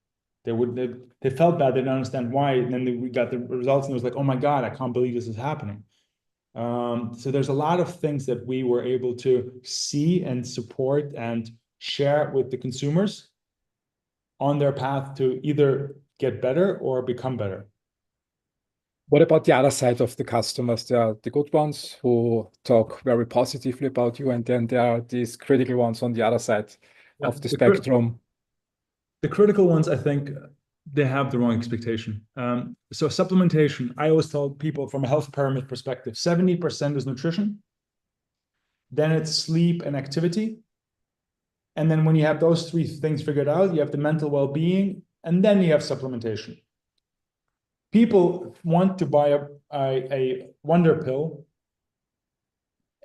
Speaker 2: They felt bad. They didn't understand why. And then we got the results, and it was like, oh my God, I can't believe this is happening. So there's a lot of things that we were able to see and support and share with the consumers on their path to either get better or become better.
Speaker 1: What about the other side of the customers? There are the good ones who talk very positively about you, and then there are these critical ones on the other side
Speaker 2: Yeah,
Speaker 1: of the spectrum.
Speaker 2: the critical ones, I think, they have the wrong expectation. So supplementation, I always tell people from a health pyramid perspective, 70% is nutrition, then it's sleep and activity. And then when you have those three things figured out, you have the mental well-being, and then you have supplementation. People want to buy a wonder pill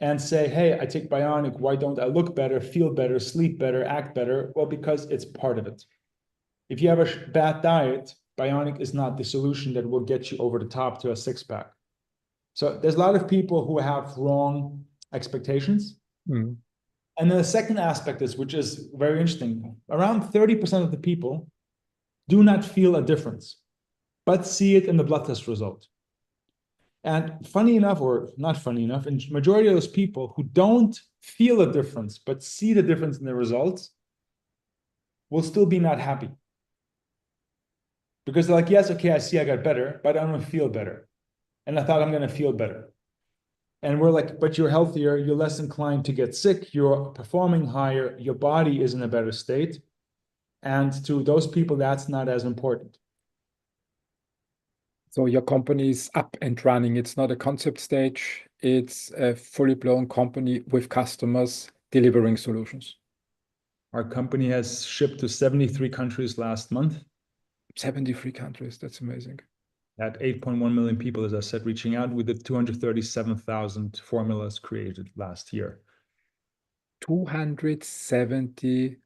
Speaker 2: and say, hey, I take Bioniq, why don't I look better, feel better, sleep better, act better? Well, because it's part of it. If you have a bad diet, Bioniq is not the solution that will get you over the top to a six-pack. So there's a lot of people who have wrong expectations.
Speaker 1: Mm.
Speaker 2: And then the second aspect is, which is very interesting, around 30% of the people do not feel a difference, but see it in the blood test result. And funny enough, or not funny enough, in majority of those people who don't feel a difference, but see the difference in the results, will still be not happy. Because they're like, yes, okay, I see I got better, but I don't feel better. And I thought I'm going to feel better. And we're like, but you're healthier, you're less inclined to get sick, you're performing higher, your body is in a better state. And to those people, that's not as important.
Speaker 1: So your company is up and running. It's not a concept stage. It's a fully blown company with customers delivering solutions.
Speaker 2: Our company has shipped to 73 countries last month.
Speaker 1: 73 countries. That's amazing.
Speaker 2: At 8.1 million people, as I said, reaching out with the 237,000 formulas created last year.
Speaker 1: 270,000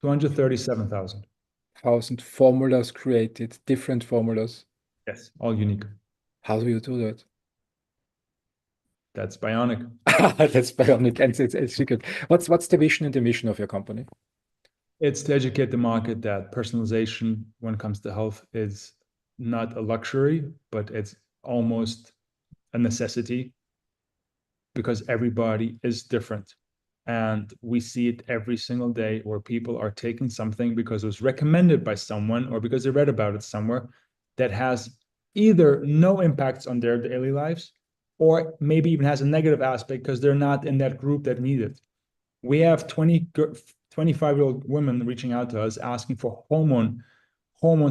Speaker 2: 237,000.
Speaker 1: formulas created, different formulas.
Speaker 2: Yes, all unique.
Speaker 1: How do you do that?
Speaker 2: That's Bioniq.
Speaker 1: That's Bioniq, and it's secret. What's the vision and the mission of your company?
Speaker 2: It's to educate the market that personalization, when it comes to health, is not a luxury, but it's almost a necessity because everybody is different. And we see it every single day where people are taking something because it was recommended by someone or because they read about it somewhere that has either no impacts on their daily lives or maybe even has a negative aspect because they're not in that group that need it. We have 25-year-old women reaching out to us asking for hormone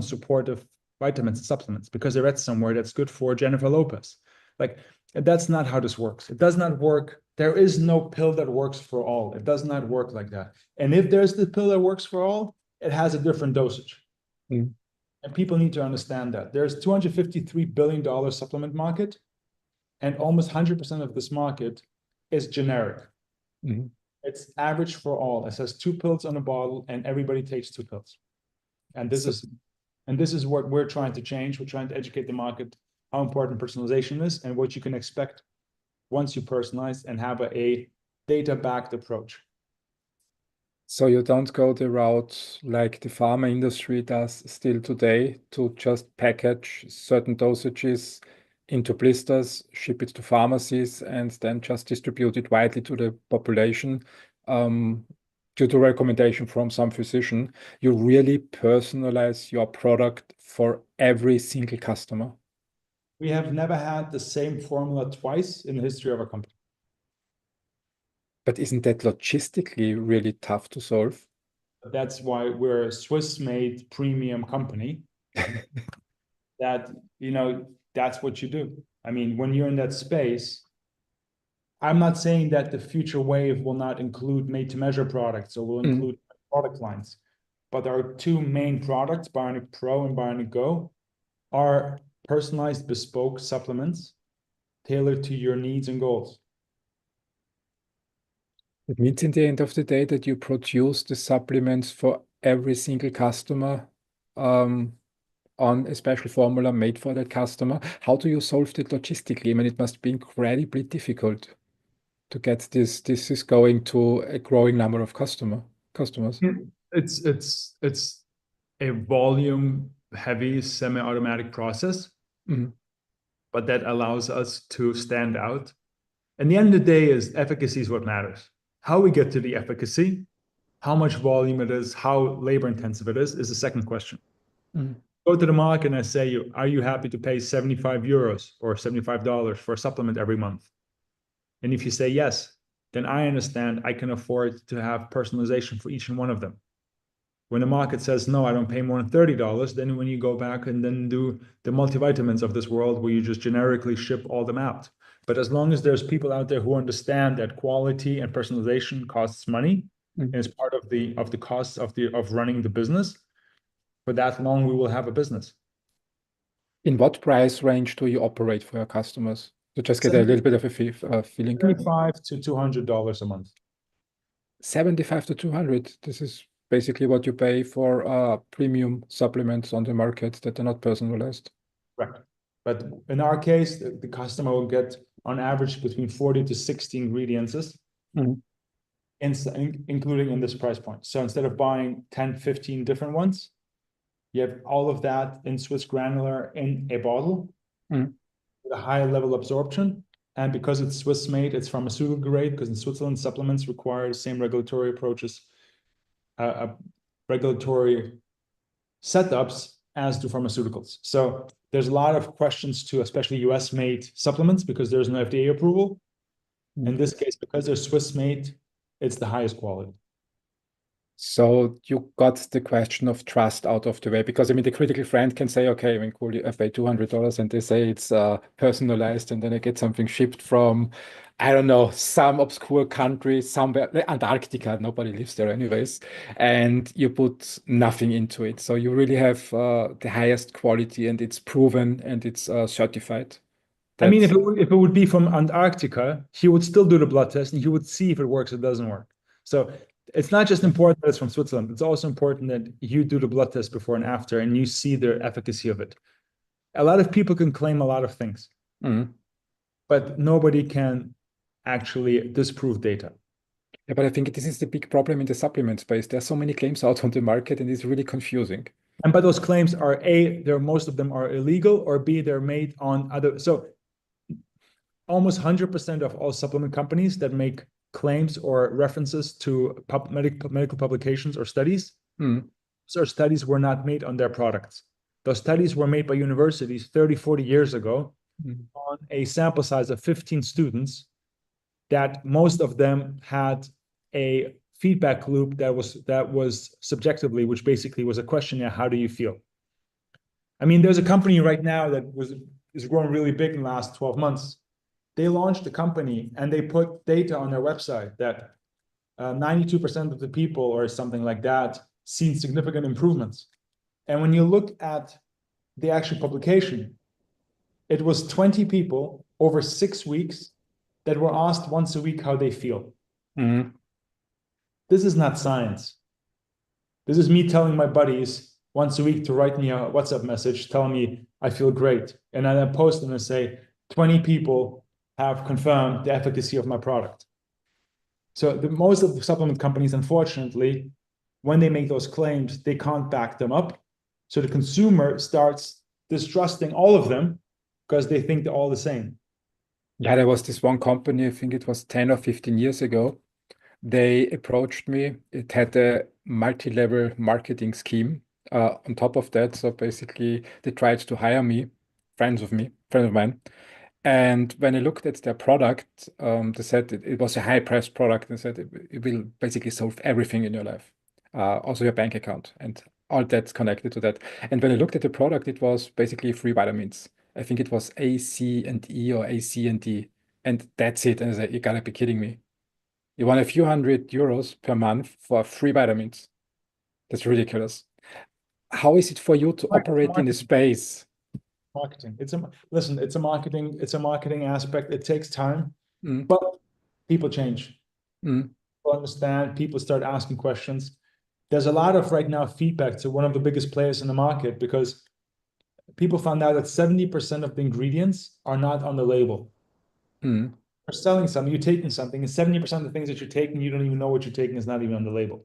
Speaker 2: supportive vitamins and supplements because they read somewhere that's good for Jennifer Lopez. Like, that's not how this works. It does not work. There is no pill that works for all. It does not work like that. And if there's the pill that works for all, it has a different dosage.
Speaker 1: Mm.
Speaker 2: And people need to understand that. There's $253 billion supplement market, and almost 100% of this market is generic.
Speaker 1: Mm.
Speaker 2: It's average for all. It says 2 pills on a bottle, and everybody takes 2 pills. And this is what we're trying to change. We're trying to educate the market how important personalization is and what you can expect once you personalize and have a data-backed approach.
Speaker 1: So you don't go the route like the pharma industry does still today to just package certain dosages into blisters, ship it to pharmacies, and then just distribute it widely to the population due to recommendation from some physician. You really personalize your product for every single customer.
Speaker 2: We have never had the same formula twice in the history of our company.
Speaker 1: But isn't that logistically really tough to solve?
Speaker 2: That's why we're a Swiss-made premium company. That, that's what you do. I mean, when you're in that space, I'm not saying that the future wave will not include made-to-measure products or will include product lines, but our 2 main products, Bioniq Pro and Bioniq Go, are personalized bespoke supplements tailored to your needs and goals.
Speaker 1: It means in the end of the day that you produce the supplements for every single customer on a special formula made for that customer. How do you solve that logistically? I mean, it must be incredibly difficult to get this is going to a growing number of customers.
Speaker 2: It's a volume heavy semi-automatic process, but that allows us to stand out. And the end of the day is efficacy is what matters. How we get to the efficacy, how much volume it is, how labor intensive it is the second question. Go to the market and I say, are you happy to pay 75 euros or $75 for a supplement every month? And if you say yes, then I understand I can afford to have personalization for each and one of them. When the market says, no, I don't pay more than $30, then when you go back and then do the multivitamins of this world where you just generically ship all them out. But as long as there's people out there who understand that quality and personalization costs money and is part of the costs of running the business, for that long we will have a business.
Speaker 1: In what price range do you operate for your customers? To just get a little bit of a feeling.
Speaker 2: $75 to $200 a month.
Speaker 1: 75 to 200. This is basically what you pay for premium supplements on the market that are not personalized.
Speaker 2: Correct. But in our case, the customer will get on average between 40 to 60 ingredients,
Speaker 1: Mhm.
Speaker 2: including in this price point. So instead of buying 10, 15 different ones, you have all of that in Swiss granular in a bottle
Speaker 1: Mhm.
Speaker 2: with a high level absorption. And because it's Swiss made, it's pharmaceutical grade, because in Switzerland, supplements require the same regulatory approaches, regulatory setups as do pharmaceuticals. So there's a lot of questions to especially US made supplements because there's no FDA approval. In this case, because they're Swiss made, it's the highest quality.
Speaker 1: So you got the question of trust out of the way because I mean the critical friend can say, okay, I mean, cool, I pay $200 and they say it's personalized, and then I get something shipped from, I don't know, some obscure country somewhere, like Antarctica, nobody lives there anyways, and you put nothing into it. So you really have the highest quality, and it's proven and it's certified.
Speaker 2: I mean,
Speaker 1: That's
Speaker 2: if it would be from Antarctica, he would still do the blood test and he would see if it works or doesn't work. So it's not just important that it's from Switzerland. It's also important that you do the blood test before and after and you see the efficacy of it. A lot of people can claim a lot of things,
Speaker 1: mm.
Speaker 2: but nobody can actually disprove data.
Speaker 1: Yeah, but I think this is the big problem in the supplement space. There's so many claims out on the market, and it's really confusing.
Speaker 2: And by those claims are A, they're most of them are illegal, or B, they're made on other. So almost 100% of all supplement companies that make claims or references to medical publications or studies,
Speaker 1: Mm.
Speaker 2: so studies were not made on their products. Those studies were made by universities 30, 40 years ago
Speaker 1: Mm.
Speaker 2: on a sample size of 15 students that most of them had a feedback loop that was subjectively, which basically was a questionnaire, how do you feel? I mean, there's a company right now that is growing really big in the last 12 months. They launched a company and they put data on their website that 92% of the people or something like that seen significant improvements. And when you look at the actual publication, it was 20 people over 6 weeks that were asked once a week how they feel.
Speaker 1: Mm.
Speaker 2: This is not science. This is me telling my buddies once a week to write me a WhatsApp message telling me I feel great. And I then post them and say, 20 people have confirmed the efficacy of my product. So most of the supplement companies, unfortunately, when they make those claims, they can't back them up. So the consumer starts distrusting all of them because they think they're all the same.
Speaker 1: Yeah, there was this one company, I think it was 10 or 15 years ago. They approached me. It had a multi-level marketing scheme on top of that. So basically, they tried to hire me, friend of mine. And when I looked at their product, they said it was a high-priced product, and said it will basically solve everything in your life, also your bank account and all that's connected to that. And when I looked at the product, it was basically three vitamins. I think it was A, C, and E, or A, C, and D, and that's it. And I said, you gotta be kidding me. You want a few €100 per month for three vitamins? That's ridiculous. How is it for you to operate in a
Speaker 2: Marketing,
Speaker 1: space?
Speaker 2: marketing. Listen, it's a marketing aspect. It takes time,
Speaker 1: Mm,
Speaker 2: but people change.
Speaker 1: mm,
Speaker 2: People understand, people start asking questions. There's a lot of right now feedback to one of the biggest players in the market because people found out that 70% of the ingredients are not on the label.
Speaker 1: mm,
Speaker 2: You're selling something, you're taking something, and 70% of the things that you're taking, you don't even know what you're taking is not even on the label.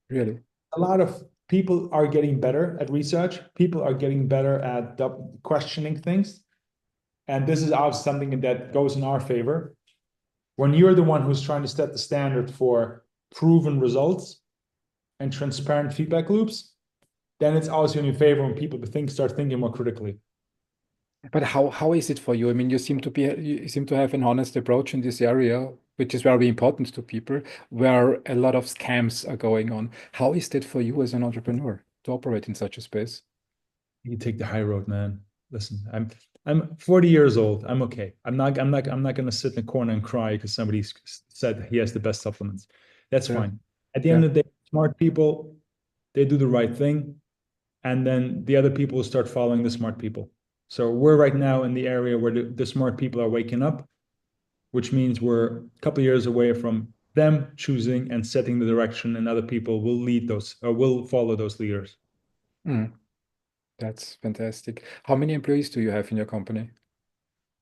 Speaker 1: really?
Speaker 2: A lot of people are getting better at research. People are getting better at questioning things. And this is obviously something that goes in our favor. When you're the one who's trying to set the standard for proven results and transparent feedback loops, then it's also in your favor when people start thinking more critically.
Speaker 1: But how is it for you? I mean, you seem to have an honest approach in this area, which is very important to people, where a lot of scams are going on. How is that for you as an entrepreneur to operate in such a space?
Speaker 2: You take the high road, man. Listen, I'm 40 years old. I'm okay. I'm not gonna sit in a corner and cry because somebody said he has the best supplements. That's
Speaker 1: Yeah,
Speaker 2: fine. At the end
Speaker 1: yeah.
Speaker 2: of the day, smart people, they do the right thing, and then the other people will start following the smart people. So we're right now in the area where the smart people are waking up, which means we're a couple of years away from them choosing and setting the direction, and other people will lead those or will follow those leaders.
Speaker 1: Mm, that's fantastic. How many employees do you have in your company?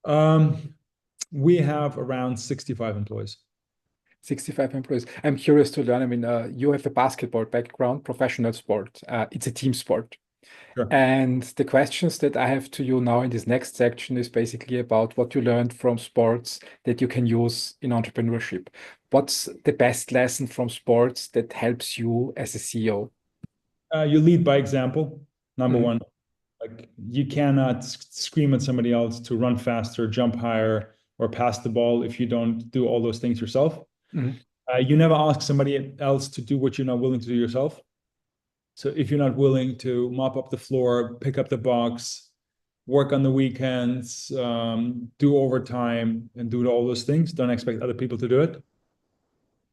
Speaker 2: Um, We have around 65 employees.
Speaker 1: 65 employees. I'm curious to learn. I mean, you have a basketball background, professional sport. It's a team sport.
Speaker 2: Sure.
Speaker 1: And the questions that I have to you now in this next section is basically about what you learned from sports that you can use in entrepreneurship. What's the best lesson from sports that helps you as a CEO?
Speaker 2: You lead by example, number
Speaker 1: Mhm,
Speaker 2: one. Like you cannot scream at somebody else to run faster, jump higher, or pass the ball if you don't do all those things yourself.
Speaker 1: mhm.
Speaker 2: You never ask somebody else to do what you're not willing to do yourself. So if you're not willing to mop up the floor, pick up the box, work on the weekends, do overtime, and do all those things, don't expect other people to do it.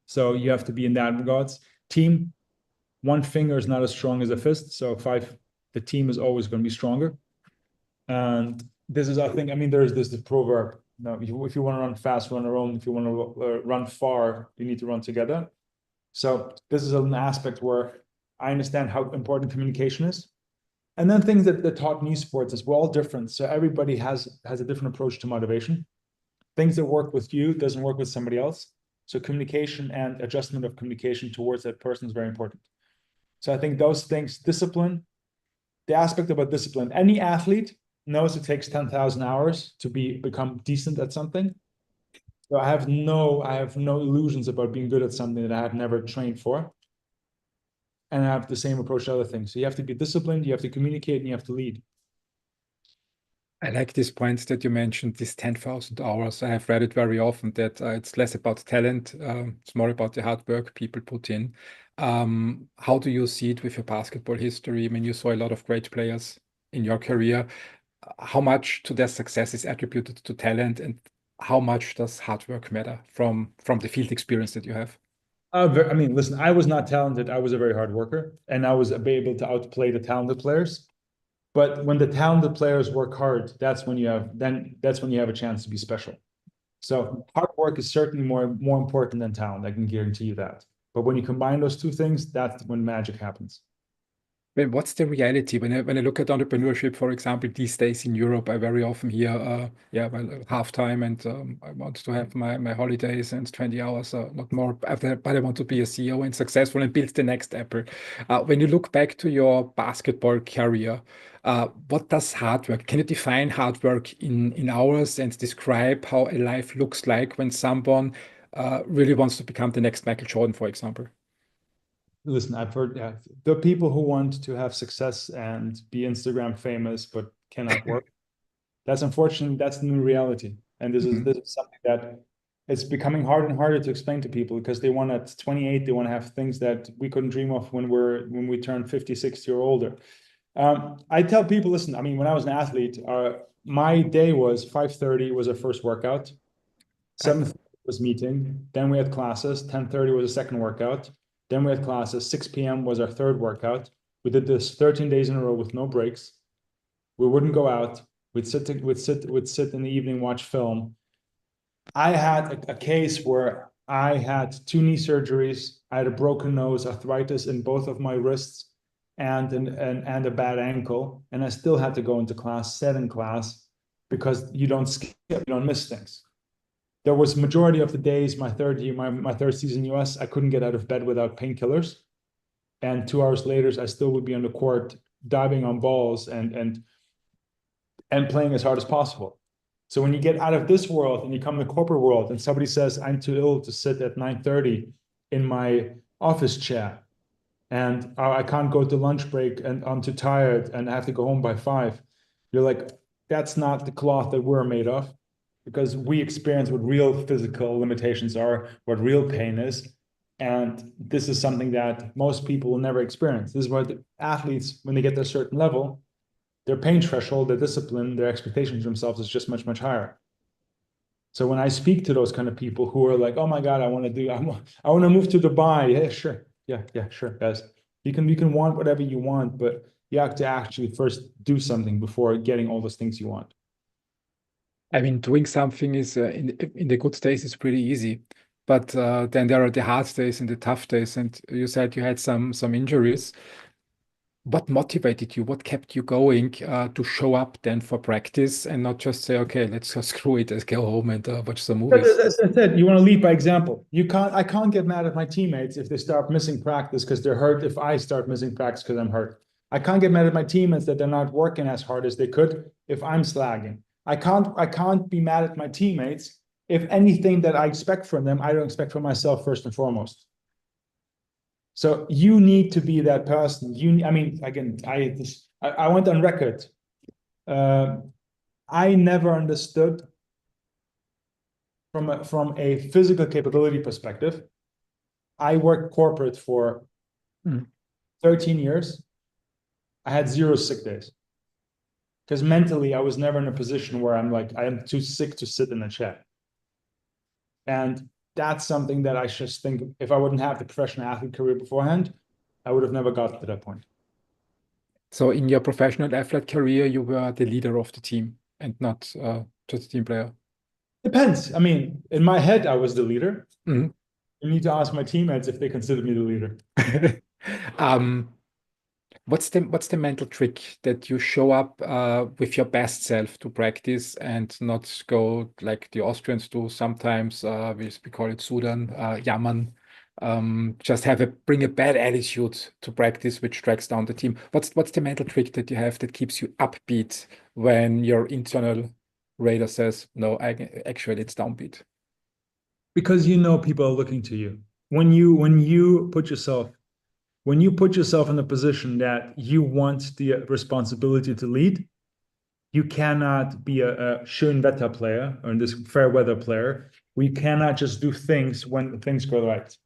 Speaker 2: So you have to be in that regards. Team, one finger is not as strong as a fist. So five, the team is always going to be stronger. And this is, I think, I mean, there's this proverb. No, if you want to run fast, run alone. If you want to run far, you need to run together. So this is an aspect where I understand how important communication is. And then things that taught me sports is we're all different. So everybody has a different approach to motivation. Things that work with you doesn't work with somebody else. So communication and adjustment of communication towards that person is very important. So I think those things, discipline, the aspect about discipline, any athlete knows it takes 10,000 hours to become decent at something. So I have no illusions about being good at something that I have never trained for. And I have the same approach to other things. So you have to be disciplined, you have to communicate, and you have to lead.
Speaker 1: I like this point that you mentioned, this 10,000 hours. I have read it very often that it's less about talent, it's more about the hard work people put in. How do you see it with your basketball history? I mean, you saw a lot of great players in your career. How much to their success is attributed to talent, and how much does hard work matter from the field experience that you have?
Speaker 2: I mean, listen, I was not talented. I was a very hard worker, and I was able to outplay the talented players. But when the talented players work hard, that's when you have a chance to be special. So hard work is certainly more important than talent. I can guarantee you that. But when you combine those two things, that's when magic happens.
Speaker 1: Well, what's the reality when I look at entrepreneurship, for example, these days in Europe, I very often hear, yeah, well, half time and I want to have my holidays and 20 hours, not more, but I want to be a CEO and successful and build the next Apple. When you look back to your basketball career, what does hard work? Can you define hard work in hours and describe how a life looks like when someone really wants to become the next Michael Jordan, for example?
Speaker 2: Listen, I've heard the people who want to have success and be Instagram famous but cannot work. That's unfortunately that's the new reality. And
Speaker 1: Mhm.
Speaker 2: this is something that it's becoming harder and harder to explain to people because they want at 28, they want to have things that we couldn't dream of when we turn 50, 60 or older. I tell people, listen, I mean, when I was an athlete, my day was 5:30 was our first workout,
Speaker 1: Right.
Speaker 2: 7:30 was meeting, then we had classes, 10:30 was a second workout, then we had classes, 6 p.m. was our third workout. We did this 13 days in a row with no breaks. We wouldn't go out. We'd sit in the evening, watch film. I had a case where I had two knee surgeries. I had a broken nose, arthritis in both of my wrists, and a bad ankle. And I still had to go into class, sit in class, because you don't skip, you don't miss things. There was majority of the days, my third year, my third season in US, I couldn't get out of bed without painkillers. And 2 hours later, I still would be on the court diving on balls and playing as hard as possible. So when you get out of this world and you come to the corporate world and somebody says, I'm too ill to sit at 9:30 in my office chair and I can't go to lunch break and I'm too tired and I have to go home by 5, you're like, that's not the cloth that we're made of because we experience what real physical limitations are, what real pain is. And this is something that most people will never experience. This is why the athletes, when they get to a certain level, their pain threshold, their discipline, their expectations of themselves is just much, much higher. So when I speak to those kind of people who are like, "Oh my God, I want to move to Dubai," yeah, sure, yeah, sure, guys. You can want whatever you want, but you have to actually first do something before getting all those things you want.
Speaker 1: I mean, doing something is in the good days is pretty easy, but then there are the hard days and the tough days. And you said you had some injuries. what motivated you? What kept you going to show up then for practice and not just say, okay, let's just screw it, let's go home and watch some movies?
Speaker 2: As I said, you want to lead by example. I can't get mad at my teammates if they start missing practice because they're hurt. If I start missing practice because I'm hurt, I can't get mad at my teammates that they're not working as hard as they could if I'm slagging. I can't be mad at my teammates if anything that I expect from them, I don't expect from myself first and foremost. So you need to be that person. I mean, again, I went on record. I never understood from a physical capability perspective. I worked corporate for 13 years. I had 0 sick days because mentally I was never in a position where I'm like, I am too sick to sit in a chair. And that's something that I just think if I wouldn't have the professional athlete career beforehand, I would have never got to that point.
Speaker 1: So in your professional athlete career, you were the leader of the team and not just a team player.
Speaker 2: Depends. I mean, in my head, I was the leader.
Speaker 1: Mhm.
Speaker 2: You need to ask my teammates if they consider me the leader.
Speaker 1: um, what's the mental trick that you show up with your best self to practice and not go like the Austrians do sometimes? We call it Sudan, jammern. Just bring a bad attitude to practice, which drags down the team. What's the mental trick that you have that keeps you upbeat when your internal radar says, no, actually it's downbeat?
Speaker 2: Because you know people are looking to you. When you put yourself in a position that you want the responsibility to lead, you cannot be a schön Wetter player or this fair weather player. We cannot just do things when things go right.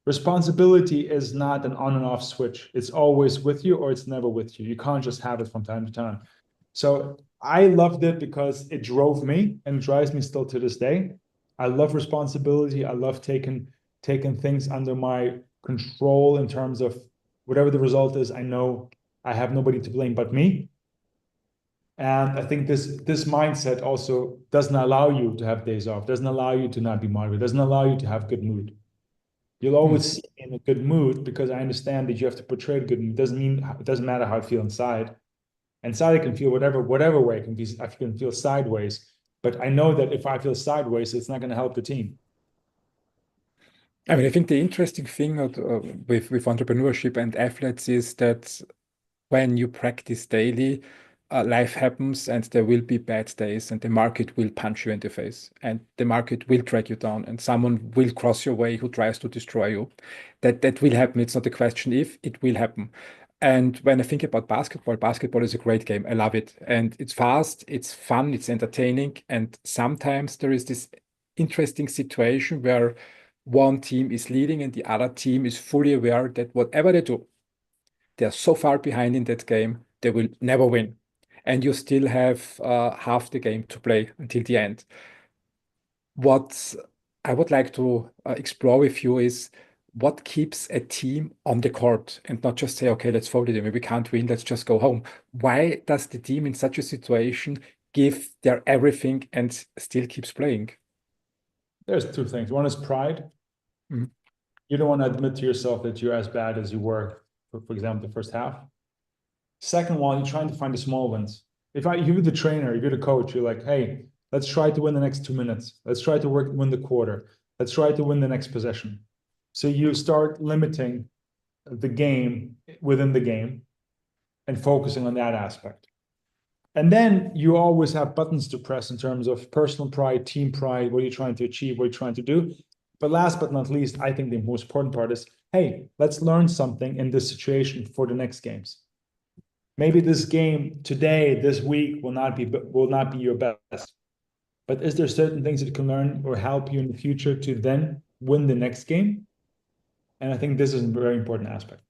Speaker 2: Responsibility is not an on and off switch. It's always with you or it's never with you. You can't just have it from time to time. So I loved it because it drove me and it drives me still to this day. I love responsibility. I love taking things under my control in terms of whatever the result is. I know I have nobody to blame but me. And I think this mindset also doesn't allow you to have days off, doesn't allow you to not be motivated, doesn't allow you to have good mood. You'll always see me in a good mood because I understand that you have to portray good mood. It doesn't matter how I feel inside. Inside I can feel whatever way I can be. I can feel sideways, but I know that if I feel sideways, it's not going to help the team.
Speaker 1: I mean, I think the interesting thing with entrepreneurship and athletes is that when you practice daily, life happens and there will be bad days and the market will punch you in the face and the market will drag you down and someone will cross your way who tries to destroy you. That will happen. It's not a question if, it will happen. And when I think about basketball, basketball is a great game. I love it. And it's fast, it's fun, it's entertaining. And sometimes there is this interesting situation where one team is leading and the other team is fully aware that whatever they do, they're so far behind in that game, they will never win. And you still have half the game to play until the end. What I would like to explore with you is what keeps a team on the court and not just say, okay, let's fold it in. We can't win, let's just go home. Why does the team in such a situation give their everything and still keeps playing?
Speaker 2: There's 2 things. One is pride.
Speaker 1: Mhm.
Speaker 2: You don't want to admit to yourself that you're as bad as you were, for example, the first half. Second one, you're trying to find the small wins. If you're the trainer, if you're the coach, you're like, hey, let's try to win the next 2 minutes. Let's try to win the quarter. Let's try to win the next possession. So you start limiting the game within the game and focusing on that aspect. And then you always have buttons to press in terms of personal pride, team pride, what are you trying to achieve, what are you trying to do. But last but not least, I think the most important part is, hey, let's learn something in this situation for the next games. Maybe this game today, this week will not be your best. But is there certain things that you can learn or help you in the future to then win the next game? And I think this is a very important aspect.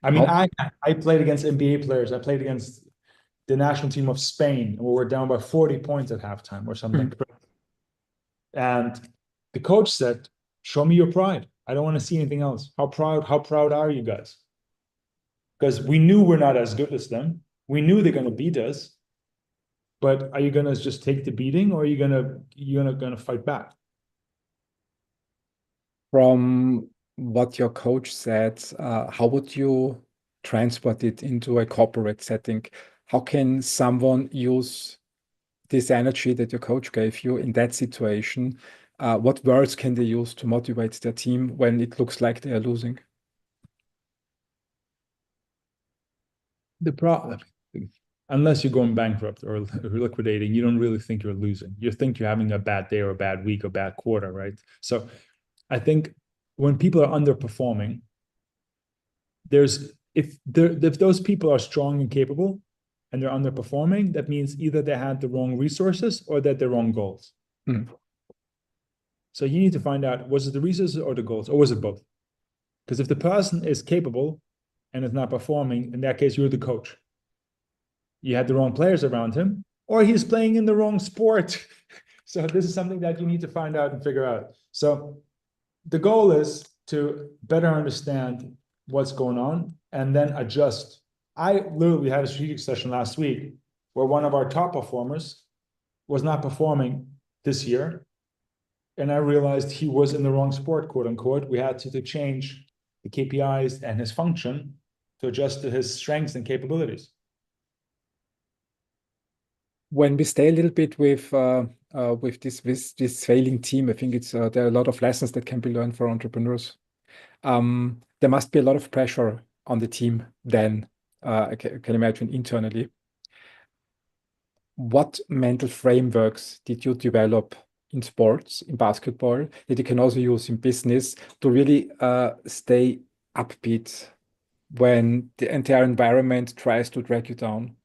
Speaker 2: I mean,
Speaker 1: How
Speaker 2: I played against NBA players. I played against the national team of Spain, where we're down by 40 points at halftime or something. And the coach said, show me your pride. I don't want to see anything else. How proud are you guys? Because we knew we're not as good as them. We knew they're going to beat us. But are you going to just take the beating or are you going to fight back?
Speaker 1: from what your coach said, how would you transport it into a corporate setting. How can someone use this energy that your coach gave you in that situation? What words can they use to motivate their team when it looks like they are losing?
Speaker 2: The problem, unless you're going bankrupt or liquidating, you don't really think you're losing. You think you're having a bad day or a bad week or bad quarter, right? So I think when people are underperforming, if those people are strong and capable and they're underperforming, that means either they had the wrong resources or that they're wrong goals.
Speaker 1: Mm.
Speaker 2: So you need to find out, was it the resources or the goals, or was it both? Because if the person is capable and is not performing, in that case, you're the coach. You had the wrong players around him, or he's playing in the wrong sport. So this is something that you need to find out and figure out. So the goal is to better understand what's going on and then adjust. I literally had a strategic session last week where one of our top performers was not performing this year. And I realized he was in the wrong sport, quote unquote. We had to change the KPIs and his function to adjust to his strengths and capabilities.
Speaker 1: When we stay a little bit with this failing team, I think it's there are a lot of lessons that can be learned for entrepreneurs. There must be a lot of pressure on the team then, I can imagine internally. What mental frameworks did you develop in sports, in basketball, that you can also use in business to really stay upbeat when the entire environment tries to drag you down?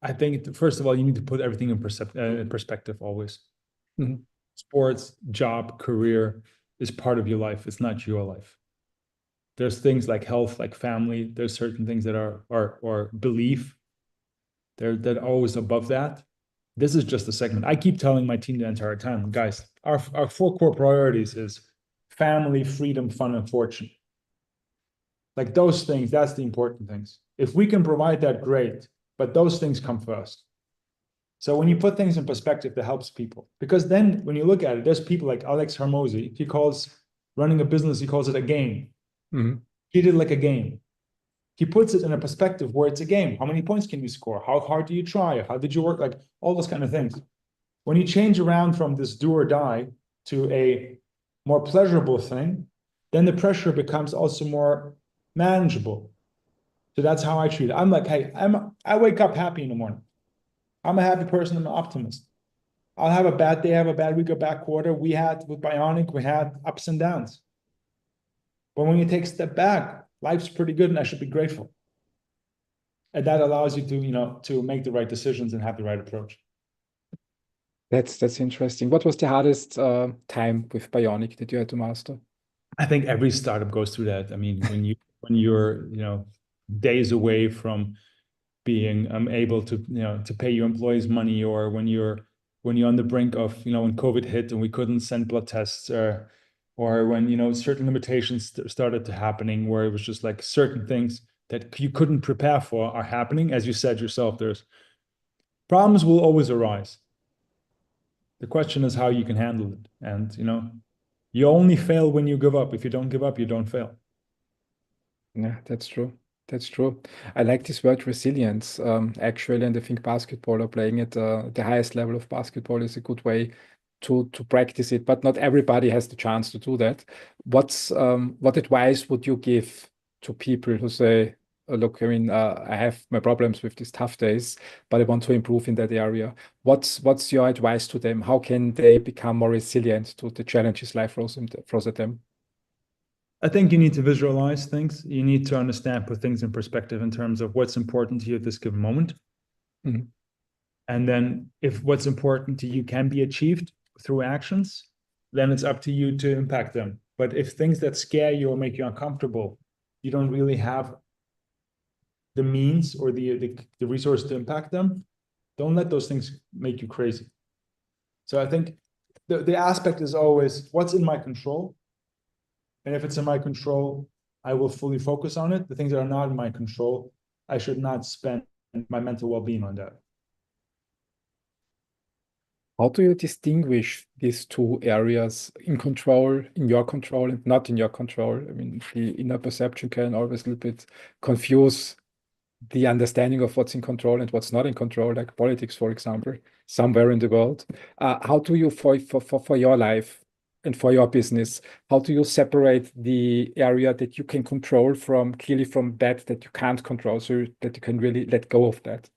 Speaker 2: I think, first of all, you need to put everything in perspective always.
Speaker 1: Mhm.
Speaker 2: Sports, job, career is part of your life. It's not your life. There's things like health, like family. There's certain things that are or belief. They're always above that. This is just a segment. I keep telling my team the entire time, guys, our 4 core priorities is family, freedom, fun, and fortune. Like those things, that's the important things. If we can provide that, great. But those things come first. So when you put things in perspective, that helps people. Because then when you look at it, there's people like Alex Hermosi. He calls running a business, he calls it a game.
Speaker 1: Mhm.
Speaker 2: He did it like a game. He puts it in a perspective where it's a game. How many points can you score? How hard do you try? How did you work? Like all those kind of things. When you change around from this do or die to a more pleasurable thing, then the pressure becomes also more manageable. So that's how I treat it. I'm like, hey, I wake up happy in the morning. I'm a happy person. I'm an optimist. I'll have a bad day, have a bad week, a bad quarter. We had with Bioniq, we had ups and downs. But when you take a step back, life's pretty good and I should be grateful. And that allows you to make the right decisions and have the right approach.
Speaker 1: That's interesting. What was the hardest time with Bioniq that you had to master?
Speaker 2: I think every startup goes through that. I mean, when you're days away from being able to pay your employees money, or when you're on the brink of when COVID hit and we couldn't send blood tests, or when certain limitations started to happening, where it was just like certain things that you couldn't prepare for are happening. As you said yourself, there's problems will always arise. The question is how you can handle it. And you only fail when you give up. If you don't give up, you don't fail.
Speaker 1: Yeah, that's true. That's true. I like this word resilience, actually, and I think basketball or playing at the highest level of basketball is a good way to practice it. But not everybody has the chance to do that. What advice would you give to people who say, "Look, I mean, I have my problems with these tough days, but I want to improve in that area." What's your advice to them? How can they become more resilient to the challenges life throws at them?
Speaker 2: I think you need to visualize things. You need to understand, put things in perspective in terms of what's important to you at this given moment.
Speaker 1: Mhm.
Speaker 2: And then if what's important to you can be achieved through actions, then it's up to you to impact them. But if things that scare you or make you uncomfortable, you don't really have the means or the resource to impact them, don't let those things make you crazy. So I think the aspect is always what's in my control. And if it's in my control, I will fully focus on it. The things that are not in my control, I should not spend my mental well-being on that.
Speaker 1: How do you distinguish these two areas in control, in your control and not in your control? I mean, the inner perception can always a little bit confuse the understanding of what's in control and what's not in control, like politics, for example, somewhere in the world. How do you, for your life and for your business, how do you separate the area that you can control from clearly from that you can't control, so that you can really let go of that?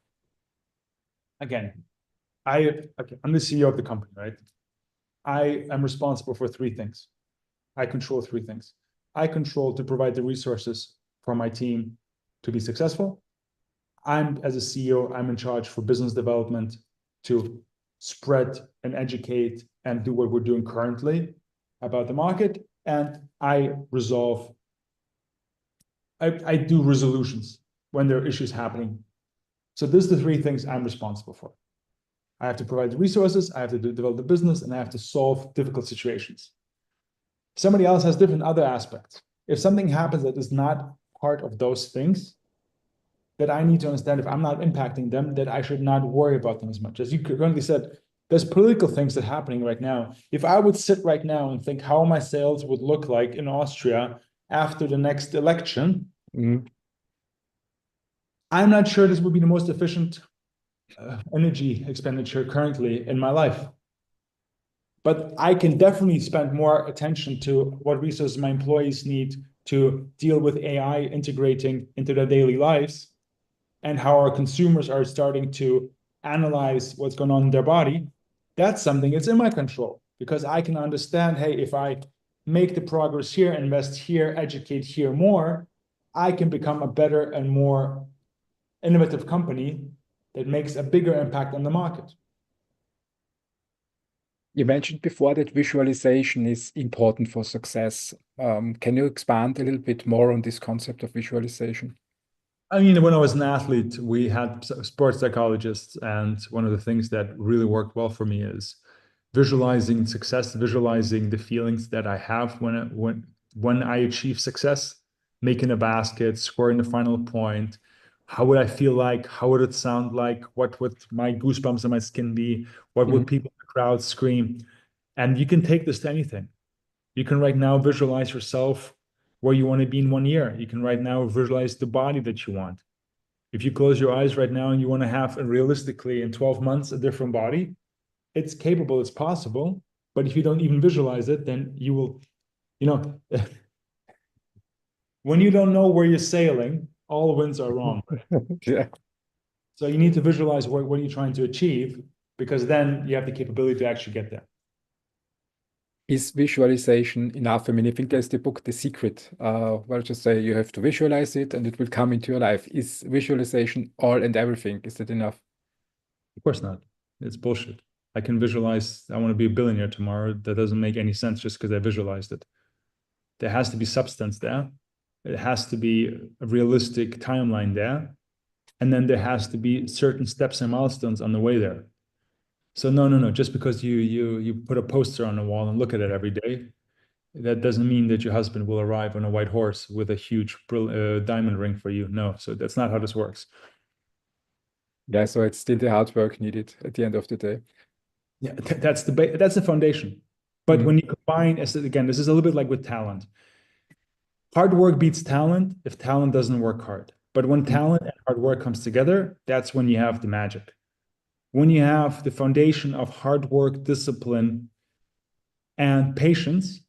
Speaker 2: Again, I'm the CEO of the company, right? I am responsible for three things. I control three things. I control to provide the resources for my team to be successful. As a CEO, I'm in charge for business development to spread and educate and do what we're doing currently about the market. And I do resolutions when there are issues happening. So these are the three things I'm responsible for. I have to provide the resources, I have to develop the business, and I have to solve difficult situations. Somebody else has different other aspects. If something happens that is not part of those things, that I need to understand if I'm not impacting them, that I should not worry about them as much. As you currently said, there's political things that are happening right now. If I would sit right now and think how my sales would look like in Austria after the next election, I'm not sure this would be the most efficient energy expenditure currently in my life. But I can definitely spend more attention to what resources my employees need to deal with AI integrating into their daily lives and how our consumers are starting to analyze what's going on in their body. That's something that's in my control because I can understand, hey, if I make the progress here, invest here, educate here more, I can become a better and more innovative company that makes a bigger impact on the market.
Speaker 1: You mentioned before that visualization is important for success. Can you expand a little bit more on this concept of visualization?
Speaker 2: I mean, when I was an athlete, we had sports psychologists, and one of the things that really worked well for me is visualizing success, visualizing the feelings that I have when I achieve success, making a basket, scoring the final point. How would I feel like? How would it sound like? What would my goosebumps on my skin be? What would people in the crowd scream? And you can take this to anything. You can right now visualize yourself where you want to be in 1 year. You can right now visualize the body that you want. If you close your eyes right now and you want to have realistically in 12 months a different body, it's capable, it's possible. But if you don't even visualize it, then you will, you know, when you don't know where you're sailing, all winds are wrong.
Speaker 1: Yeah.
Speaker 2: So you need to visualize what you're trying to achieve, because then you have the capability to actually get there.
Speaker 1: Is visualization enough? I mean, I think there's the book, The Secret, where just say you have to visualize it and it will come into your life. Is visualization all and everything? Is that enough?
Speaker 2: Of course not. It's bullshit. I can visualize I want to be a billionaire tomorrow. That doesn't make any sense just because I visualized it. There has to be substance there. It has to be a realistic timeline there. And then there has to be certain steps and milestones on the way there. So no. Just because you put a poster on the wall and look at it every day, that doesn't mean that your husband will arrive on a white horse with a huge diamond ring for you. No, so that's not how this works.
Speaker 1: Yeah, so it's still the hard work needed at the end of the day.
Speaker 2: Yeah, that's the foundation. But when you combine, again, this is a little bit like with talent. Hard work beats talent if talent doesn't work hard. But when talent and hard work comes together, that's when you have the magic. When you have the foundation of hard work, discipline, and patience,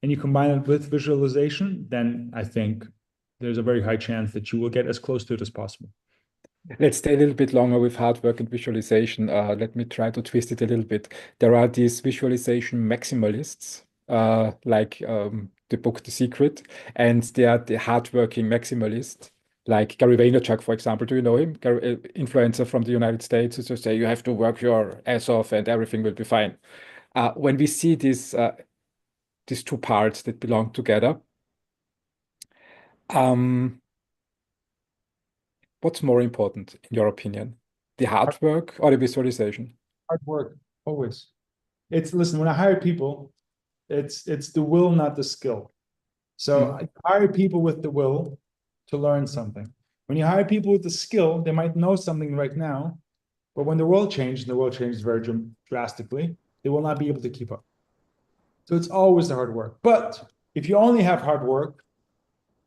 Speaker 2: and you combine it with visualization, then I think there's a very high chance that you will get as close to it as possible.
Speaker 1: Let's stay a little bit longer with hard work and visualization. Let me try to twist it a little bit. There are these visualization maximalists, like the book The Secret, and they are the hardworking maximalists, like Gary Vaynerchuk, for example. Do you know him? Gary, influencer from the United States, who just say you have to work your ass off and everything will be fine. When we see these two parts that belong together, um, what's more important in your opinion? The hard work or the visualization?
Speaker 2: Hard work, always. Listen, when I hire people, it's the will, not the skill. So I hire people with the will to learn something. When you hire people with the skill, they might know something right now, But when the world changed, and the world changed very drastically, they will not be able to keep up. So it's always the hard work. But if you only have hard work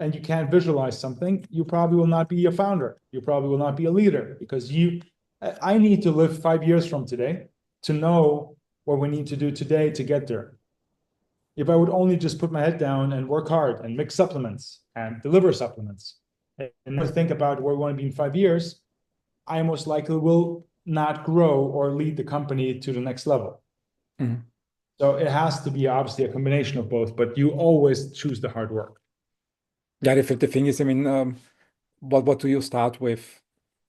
Speaker 2: and you can't visualize something, you probably will not be a founder. You probably will not be a leader because I need to live 5 years from today to know what we need to do today to get there. If I would only just put my head down and work hard and mix supplements and deliver supplements and never think about where we want to be in 5 years, I most likely will not grow or lead the company to the next level.
Speaker 1: Mm-hmm.
Speaker 2: So it has to be obviously a combination of both, but you always choose the hard work.
Speaker 1: Yeah, the thing is, I mean, what do you start with?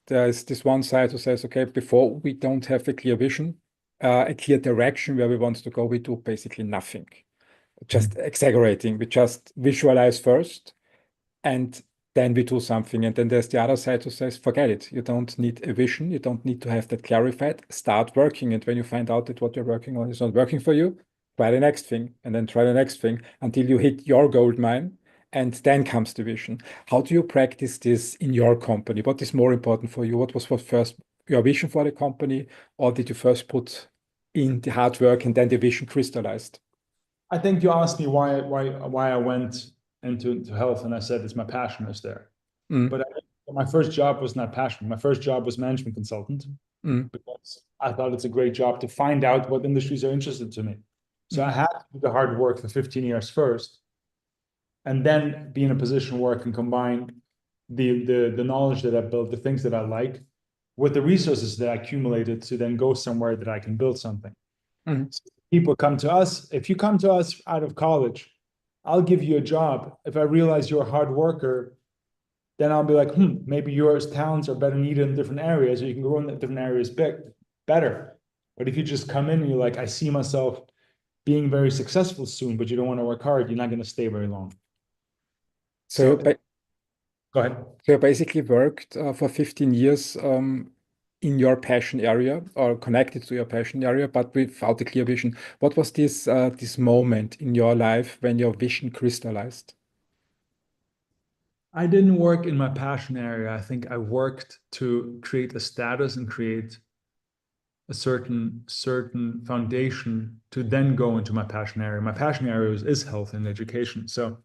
Speaker 1: There is this one side who says, okay, before we don't have a clear vision, a clear direction where we want to go, we do basically nothing, just exaggerating. We just visualize first, and then we do something. And then there's the other side who says, forget it. You don't need a vision. You don't need to have that clarified. Start working. And when you find out that what you're working on is not working for you, try the next thing and then try the next thing until you hit your gold mine. And then comes the vision. How do you practice this in your company? What is more important for you? What was first your vision for the company? Or did you first put in the hard work and then the vision crystallized?
Speaker 2: I think you asked me why I went into health, and I said it's my passion is there.
Speaker 1: Mm,
Speaker 2: But my first job was not passion. My first job was management consultant
Speaker 1: mm,
Speaker 2: because I thought it's a great job to find out what industries are interested to me. So
Speaker 1: mm,
Speaker 2: I had to do the hard work for 15 years first, and then be in a position where I can combine the knowledge that I built, the things that I like, with the resources that I accumulated to then go somewhere that I can build something.
Speaker 1: mm.
Speaker 2: So people come to us. If you come to us out of college, I'll give you a job. If I realize you're a hard worker, then I'll be like, maybe your talents are better needed in different areas, or you can grow in different areas better. But if you just come in and you're like, I see myself being very successful soon, but you don't want to work hard, you're not going to stay very long.
Speaker 1: So,
Speaker 2: So go ahead.
Speaker 1: So you basically worked for 15 years in your passion area or connected to your passion area, but without a clear vision. What was this moment in your life when your vision crystallized?
Speaker 2: I didn't work in my passion area. I think I worked to create a status and create a certain foundation to then go into my passion area. My passion area is health and education. So,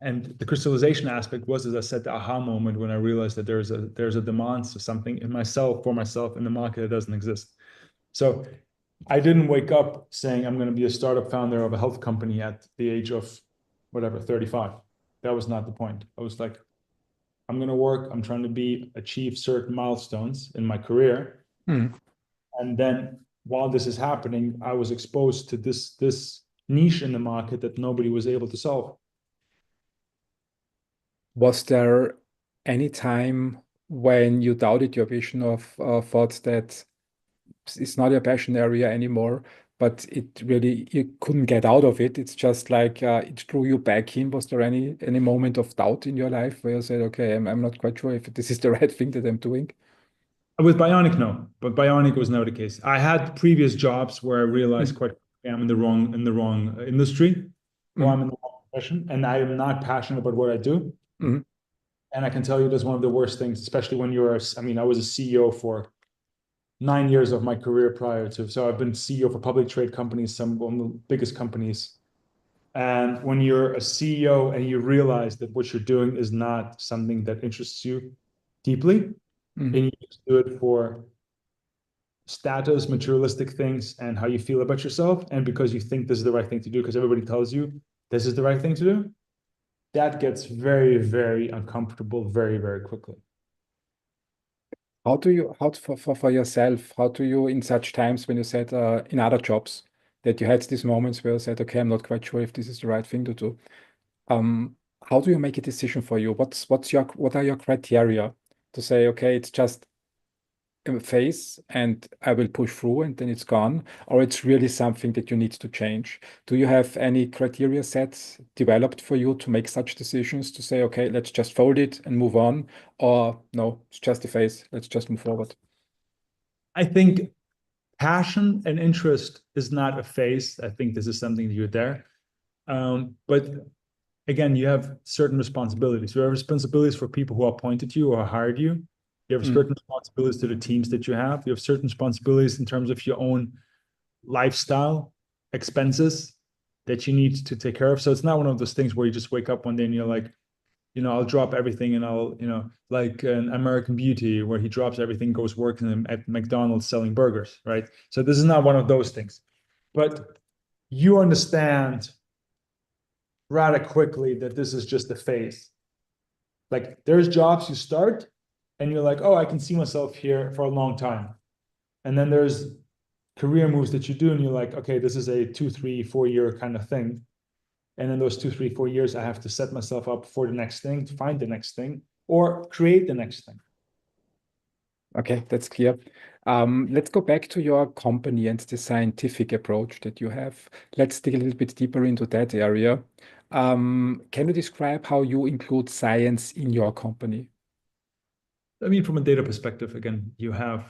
Speaker 2: and the crystallization aspect was, as I said, the aha moment when I realized that there's a demand for something in myself, for myself, in the market that doesn't exist. So I didn't wake up saying I'm going to be a startup founder of a health company at the age of whatever, 35. That was not the point. I was like, I'm going to work. I'm trying to achieve certain milestones in my career.
Speaker 1: Mm.
Speaker 2: And then while this is happening, I was exposed to this niche in the market that nobody was able to solve.
Speaker 1: Was there any time when you doubted your vision of thought that it's not your passion area anymore, but it really you couldn't get out of it? It's just like it drew you back in. Was there any moment of doubt in your life where you said, okay, I'm not quite sure if this is the right thing that I'm doing?
Speaker 2: With Bioniq, no, but Bioniq was never the case. I had previous jobs where I realized
Speaker 1: Mm,
Speaker 2: quite quickly I'm in the wrong industry, or
Speaker 1: mm,
Speaker 2: I'm in the wrong profession, and I am not passionate about what I do.
Speaker 1: mm,
Speaker 2: And I can tell you that's one of the worst things, especially when I mean, I was a CEO for 9 years of my career prior to. So I've been CEO for public trade companies, some of the biggest companies. And when you're a CEO and you realize that what you're doing is not something that interests you deeply,
Speaker 1: mm.
Speaker 2: and you just do it for status, materialistic things, and how you feel about yourself, and because you think this is the right thing to do, because everybody tells you this is the right thing to do, that gets very, very uncomfortable very, very quickly.
Speaker 1: How do you, for yourself, how do you, in such times when you said in other jobs that you had these moments where you said, okay, I'm not quite sure if this is the right thing to do. How do you make a decision for you? What are your criteria to say, okay, it's just a phase and I will push through and then it's gone, or it's really something that you need to change? Do you have any criteria sets developed for you to make such decisions to say, okay, let's just fold it and move on, or no, it's just a phase, let's just move forward?
Speaker 2: I think passion and interest is not a phase. I think this is something that you're there. But again, you have certain responsibilities. You have responsibilities for people who appointed you or hired you. You have certain responsibilities to the teams that you have. You have certain responsibilities in terms of your own lifestyle expenses that you need to take care of. So it's not one of those things where you just wake up one day and you're like, I'll drop everything and I'll, like an American Beauty where he drops everything, goes working at McDonald's selling burgers, right? So this is not one of those things. But you understand rather quickly that this is just a phase. Like there's jobs you start and you're like, oh, I can see myself here for a long time. And then there's career moves that you do and you're like, okay, this is a 2, 3, 4 year kind of thing. And in those 2, 3, 4 years, I have to set myself up for the next thing, to find the next thing, or create the next thing.
Speaker 1: Okay, that's clear. Let's go back to your company and the scientific approach that you have. Let's dig a little bit deeper into that area. Can you describe how you include science in your company?
Speaker 2: I mean, from a data perspective, again, you have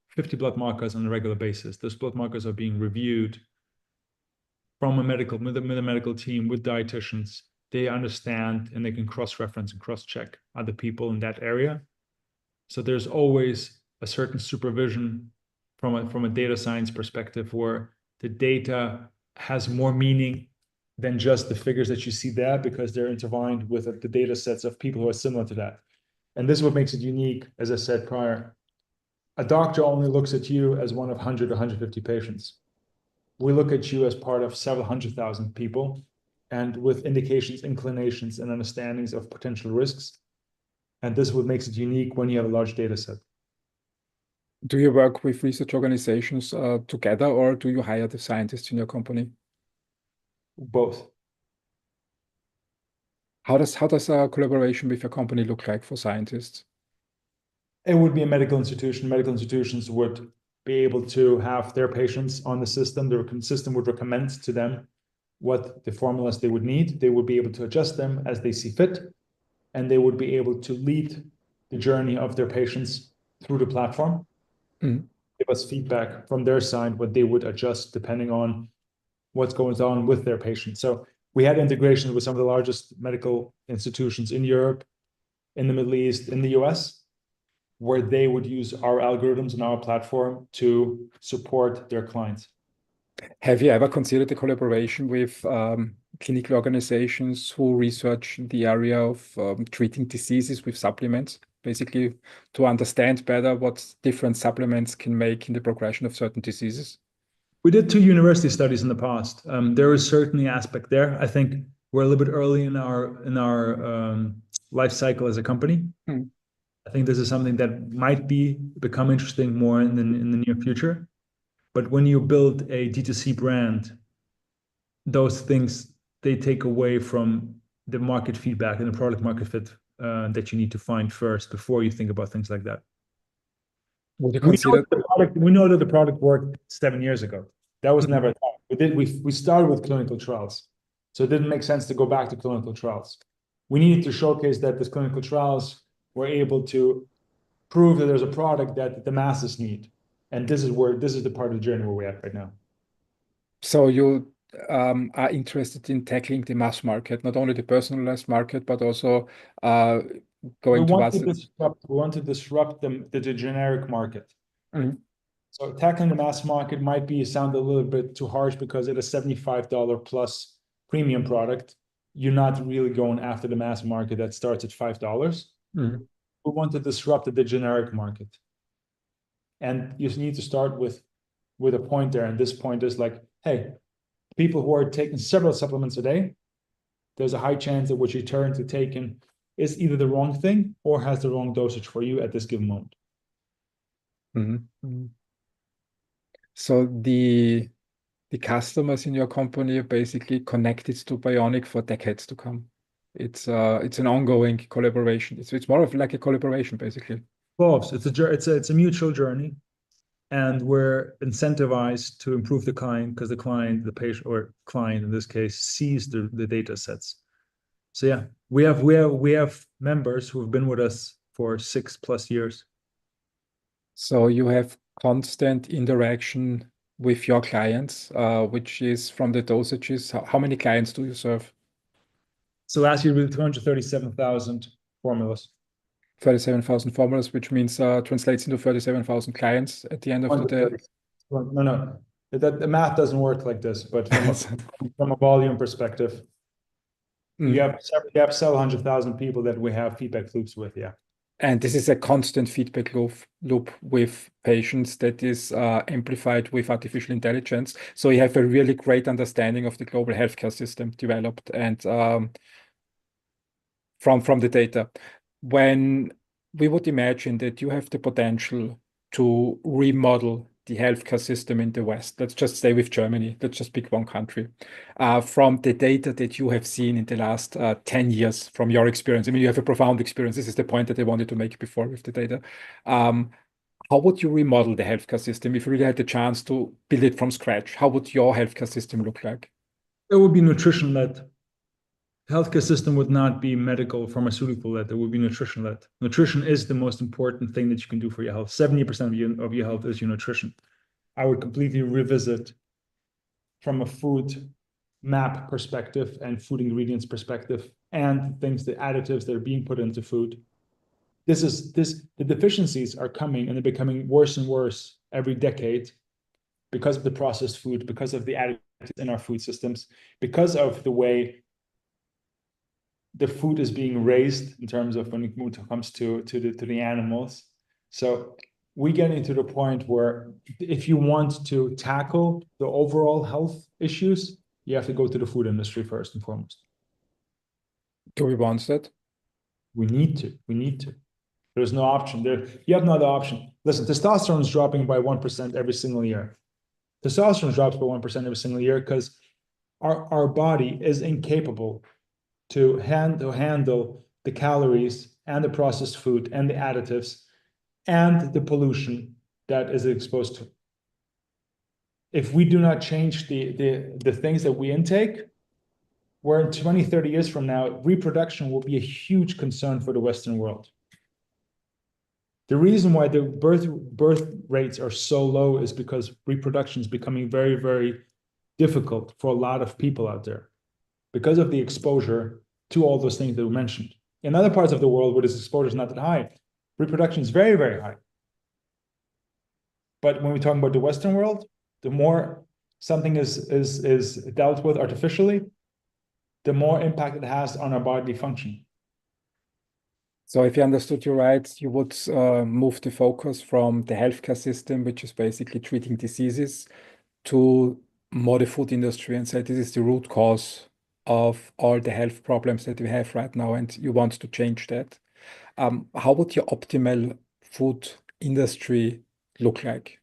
Speaker 2: 50 blood markers on a regular basis. Those blood markers are being reviewed from with a medical team, with dietitians. They understand and they can cross-reference and cross-check other people in that area. So there's always a certain supervision from a data science perspective where the data has more meaning than just the figures that you see there because they're intertwined with the data sets of people who are similar to that. And this is what makes it unique, as I said prior. A doctor only looks at you as one of 100 or 150 patients. We look at you as part of several 100,000 people and with indications, inclinations, and understandings of potential risks. And this is what makes it unique when you have a large data set.
Speaker 1: Do you work with research organizations together, or do you hire the scientists in your company?
Speaker 2: Both.
Speaker 1: How does a collaboration with your company look like for scientists?
Speaker 2: It would be a medical institution. Medical institutions would be able to have their patients on the system. The system would recommend to them what the formulas they would need. They would be able to adjust them as they see fit, and they would be able to lead the journey of their patients through the platform. Give us feedback from their side, what they would adjust depending on what's going on with their patients. So we had integrations with some of the largest medical institutions in Europe, in the Middle East, in the US, where they would use our algorithms and our platform to support their clients.
Speaker 1: Have you ever considered a collaboration with clinical organizations who research the area of treating diseases with supplements, basically to understand better what different supplements can make in the progression of certain diseases?
Speaker 2: We did 2 university studies in the past. There is certainly aspect there. I think we're a little bit early in our life cycle as a company. I think this is something that might become interesting more in the near future. But when you build a D2C brand, those things, they take away from the market feedback and the product market fit that you need to find first before you think about things like that.
Speaker 1: Would you consider?
Speaker 2: We know that the product worked 7 years ago. That was never a time. We started with clinical trials. So it didn't make sense to go back to clinical trials. We needed to showcase that these clinical trials were able to prove that there's a product that the masses need. And this is the part of the journey where we're at right now.
Speaker 1: So you are interested in tackling the mass market, not only the personalized market, but also going towards it.
Speaker 2: We want to disrupt the generic market. So tackling the mass market might sound a little bit too harsh because at a $75 plus premium product, you're not really going after the mass market that starts at $5. We want to disrupt the generic market. And you need to start with a point there. And this point is like, hey, people who are taking several supplements a day, there's a high chance that what you turn to taking is either the wrong thing or has the wrong dosage for you at this given moment.
Speaker 1: So the customers in your company are basically connected to Bioniq for decades to come. It's an ongoing collaboration. It's more of like a collaboration, basically.
Speaker 2: Of course, it's a mutual journey, and we're incentivized to improve the client because the patient or client in this case sees the data sets. So yeah, we have members who have been with us for 6+ years.
Speaker 1: So you have constant interaction with your clients, which is from the dosages. How many clients do you serve?
Speaker 2: So last year we did 237,000 formulas.
Speaker 1: 37,000 formulas, which means translates into 37,000 clients at the end of the day.
Speaker 2: No. The math doesn't work like this, but from a volume perspective, you have several 100,000 people that we have feedback loops with, yeah.
Speaker 1: And this is a constant feedback loop with patients that is amplified with artificial intelligence. So you have a really great understanding of the global healthcare system developed and from the data. When we would imagine that you have the potential to remodel the healthcare system in the West, let's just stay with Germany, let's just pick one country. From the data that you have seen in the last 10 years from your experience, I mean, you have a profound experience. This is the point that I wanted to make before with the data. How would you remodel the healthcare system if you really had the chance to build it from scratch? How would your healthcare system look like?
Speaker 2: It would be nutrition-led. Healthcare system would not be medical, pharmaceutical-led. It would be nutrition-led. Nutrition is the most important thing that you can do for your health. 70% of your health is your nutrition. I would completely revisit from a food map perspective and food ingredients perspective and things, the additives that are being put into food. The deficiencies are coming and they're becoming worse and worse every decade because of the processed food, because of the additives in our food systems, because of the way the food is being raised in terms of when it comes to the animals. So we get into the point where if you want to tackle the overall health issues, you have to go to the food industry first and foremost.
Speaker 1: Do we want that?
Speaker 2: We need to. There's no option. You have no other option. Listen, testosterone is dropping by 1% every single year. Testosterone drops by 1% every single year because our body is incapable to handle the calories and the processed food and the additives and the pollution that is exposed to. If we do not change the things that we intake, where in 20, 30 years from now, reproduction will be a huge concern for the Western world. The reason why the birth rates are so low is because reproduction is becoming very, very difficult for a lot of people out there because of the exposure to all those things that we mentioned. In other parts of the world where this exposure is not that high, reproduction is very, very high. But when we talk about the Western world, the more something is dealt with artificially, the more impact it has on our bodily function.
Speaker 1: So if I understood you right, you would move the focus from the healthcare system, which is basically treating diseases, to more the food industry and say this is the root cause of all the health problems that we have right now, and you want to change that. How would your optimal food industry look like?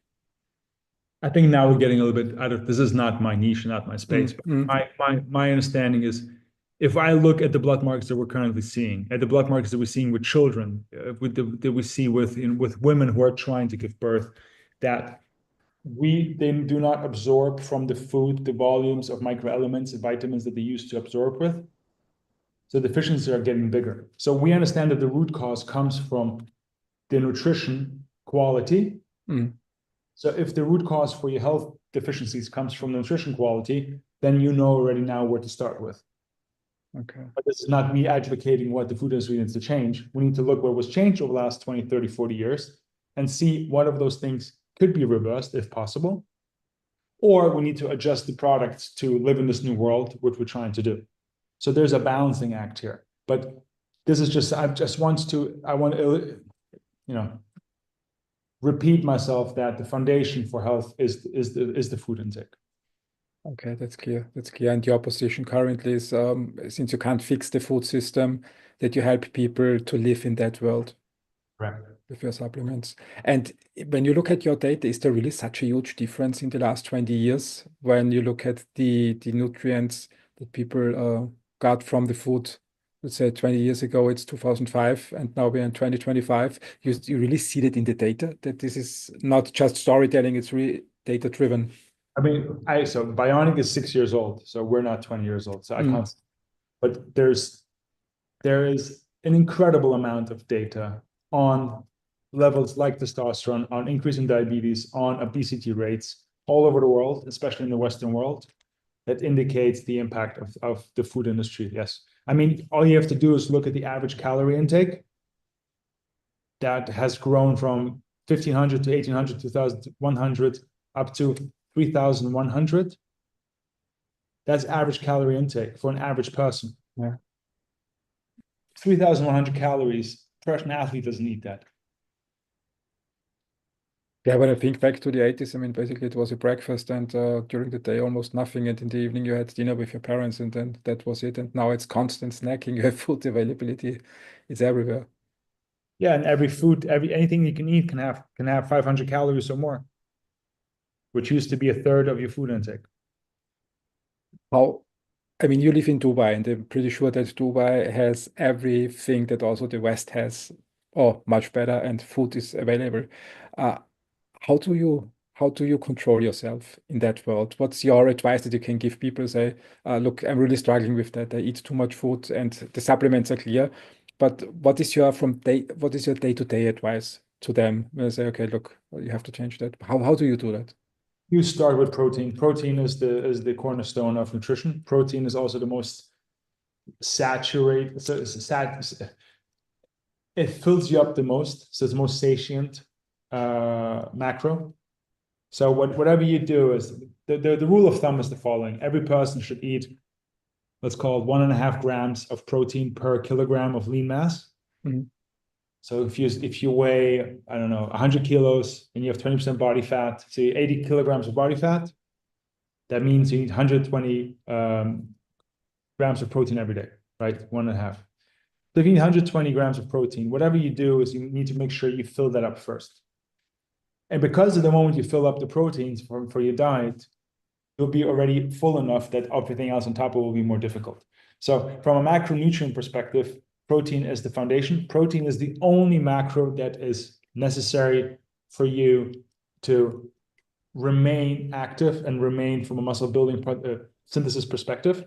Speaker 2: I think now we're getting a little bit out of this is not my niche, not my space. But my understanding is if I look at the blood markets that we're currently seeing, at the blood markets that we're seeing with children, that we see with women who are trying to give birth, that they do not absorb from the food the volumes of microelements and vitamins that they used to absorb with. So deficiencies are getting bigger. So we understand that the root cause comes from the nutrition quality. So if the root cause for your health deficiencies comes from nutrition quality, then you know already now where to start with.
Speaker 1: Okay.
Speaker 2: But this is not me advocating what the food industry needs to change. We need to look what was changed over the last 20, 30, 40 years and see what of those things could be reversed if possible. Or we need to adjust the products to live in this new world, which we're trying to do. So there's a balancing act here. But this is just, I want to, repeat myself that the foundation for health is the food intake.
Speaker 1: Okay, that's clear. That's clear. And your position currently is, since you can't fix the food system, that you help people to live in that world.
Speaker 2: Right.
Speaker 1: With your supplements. And when you look at your data, is there really such a huge difference in the last 20 years when you look at the nutrients that people got from the food? Let's say 20 years ago, it's 2005, and now we're in 2025. You really see that in the data, that this is not just storytelling, it's really data-driven.
Speaker 2: I mean, so Bioniq is 6 years old, so we're not 20 years old, so I can't. But there is an incredible amount of data on levels like testosterone, on increasing diabetes, on obesity rates all over the world, especially in the Western world, that indicates the impact of the food industry. Yes. I mean, all you have to do is look at the average calorie intake that has grown from 1500 to 1800, 2100, up to 3100. That's average calorie intake for an average person.
Speaker 1: Yeah.
Speaker 2: 3,100 calories. Professional athlete doesn't eat that.
Speaker 1: Yeah, when I think back to the 80s, I mean, basically it was a breakfast and during the day almost nothing. And in the evening you had dinner with your parents and then that was it. And now it's constant snacking. You have food availability. It's everywhere.
Speaker 2: Yeah, and every food, anything you can eat can have 500 calories or more, which used to be a third of your food intake.
Speaker 1: How, I mean, you live in Dubai and I'm pretty sure that Dubai has everything that also the West has, or much better, and food is available. Uh, how do you control yourself in that world? What's your advice that you can give people? Say, look, I'm really struggling with that. I eat too much food, and the supplements are clear. But what is your day-to-day advice to them when I say, okay, look, you have to change that? How do you do that?
Speaker 2: You start with protein. Protein is the cornerstone of nutrition. Protein is also the most saturated. So it fills you up the most. So it's the most satiant macro. So whatever you do is the rule of thumb is the following: every person should eat, let's call it 1.5 grams of protein per kilogram of lean mass.
Speaker 1: Mhm.
Speaker 2: So if you weigh, I don't know, 100 kilos and you have 20% body fat, so 80 kilograms of body fat, that means you need 120 grams of protein every day, right? 1.5. So if you need 120 grams of protein, whatever you do is you need to make sure you fill that up first. And because of the moment you fill up the proteins for your diet, you'll be already full enough that everything else on top of it will be more difficult. So from a macronutrient perspective, protein is the foundation. Protein is the only macro that is necessary for you to remain active and remain from a muscle building synthesis perspective.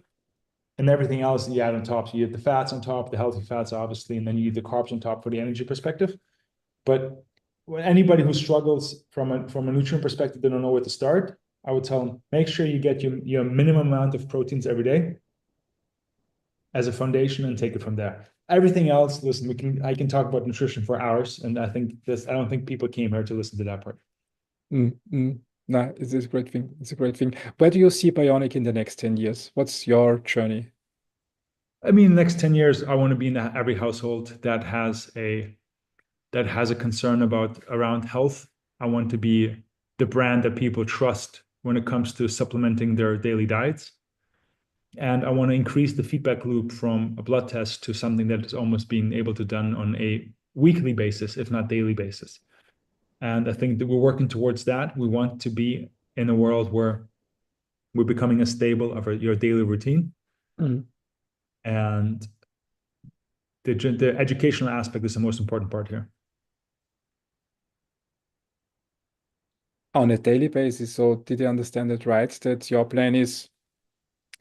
Speaker 2: And everything else you add on top. So you have the fats on top, the healthy fats, obviously, and then you eat the carbs on top for the energy perspective. But anybody who struggles from a nutrient perspective, they don't know where to start, I would tell them, make sure you get your minimum amount of proteins every day as a foundation and take it from there. Everything else, listen, I can talk about nutrition for hours, and I don't think people came here to listen to that part.
Speaker 1: No, it's a great thing. It's a great thing. Where do you see Bionic in the next 10 years? What's your journey?
Speaker 2: I mean, next 10 years, I want to be in every household that has a concern around health. I want to be the brand that people trust when it comes to supplementing their daily diets. And I want to increase the feedback loop from a blood test to something that is almost being able to done on a weekly basis, if not daily basis. And I think that we're working towards that. We want to be in a world where we're becoming a stable of your daily routine.
Speaker 1: Mhm.
Speaker 2: And the educational aspect is the most important part here.
Speaker 1: On a daily basis. So did I understand it right that your plan is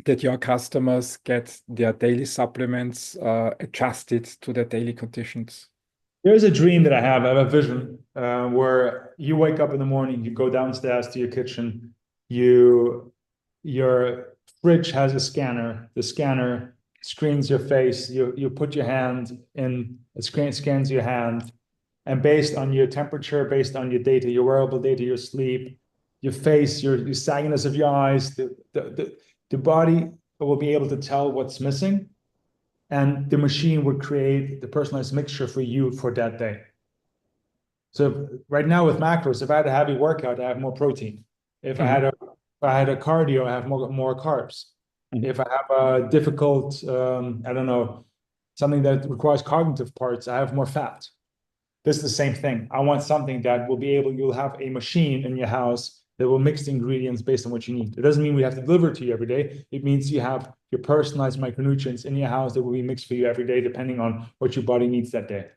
Speaker 1: that your customers get their daily supplements adjusted to their daily conditions?
Speaker 2: There's a dream that I have. I have a vision where you wake up in the morning, you go downstairs to your kitchen, your fridge has a scanner. The scanner screens your face. You put your hand in, it scans your hand, and based on your temperature, based on your data, your wearable data, your sleep, your face, your sagginess of your eyes, the body will be able to tell what's missing, and the machine would create the personalized mixture for you for that day. So right now with macros, if I had a heavy workout, I have more protein. If I
Speaker 1: Mhm.
Speaker 2: had a cardio, I have more carbs.
Speaker 1: Mhm.
Speaker 2: If I have a difficult, I don't know, something that requires cognitive parts, I have more fat. This is the same thing. I want something that will be able, you'll have a machine in your house that will mix the ingredients based on what you need. It doesn't mean we have to deliver it to you every day. It means you have your personalized micronutrients in your house that will be mixed for you every day, depending on what your body needs that day.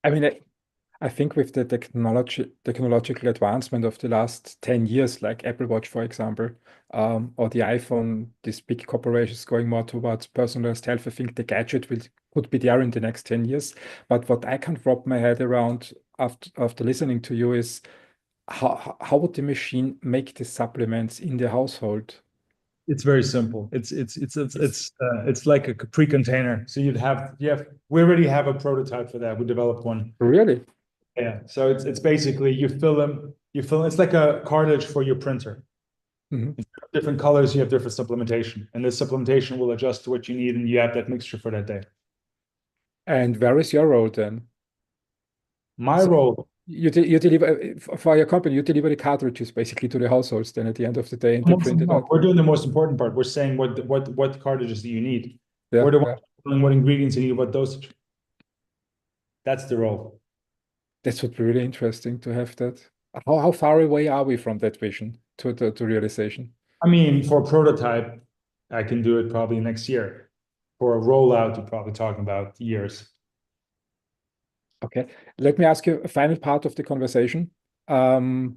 Speaker 1: I mean, I think with the technological advancement of the last 10 years, like Apple Watch, for example, or the iPhone, these big corporations going more towards personalized health, I think the gadget could be there in the next 10 years. But what I can't wrap my head around after listening to you is how would the machine make the supplements in the household?
Speaker 2: It's very simple. It's like a Capri container. So we already have a prototype for that. We developed one.
Speaker 1: Really?
Speaker 2: Yeah. So it's basically it's like a cartridge for your printer.
Speaker 1: Mhm.
Speaker 2: Different colors, you have different supplementation, and this supplementation will adjust to what you need, and you have that mixture for that day.
Speaker 1: And where is your role then?
Speaker 2: My
Speaker 1: So
Speaker 2: role,
Speaker 1: you deliver for your company, you deliver the cartridges basically to the households then at the end of the day and they print it
Speaker 2: no,
Speaker 1: out.
Speaker 2: we're doing the most important part. We're saying what cartridges do you need?
Speaker 1: Yeah,
Speaker 2: We're the
Speaker 1: yeah.
Speaker 2: ones telling what ingredients you need, what dosage. That's the role.
Speaker 1: That would be really interesting to have that. How far away are we from that vision to realization?
Speaker 2: I mean, for a prototype, I can do it probably next year. For a rollout, you're probably talking about years.
Speaker 1: Okay. Let me ask you a final part of the conversation. Um,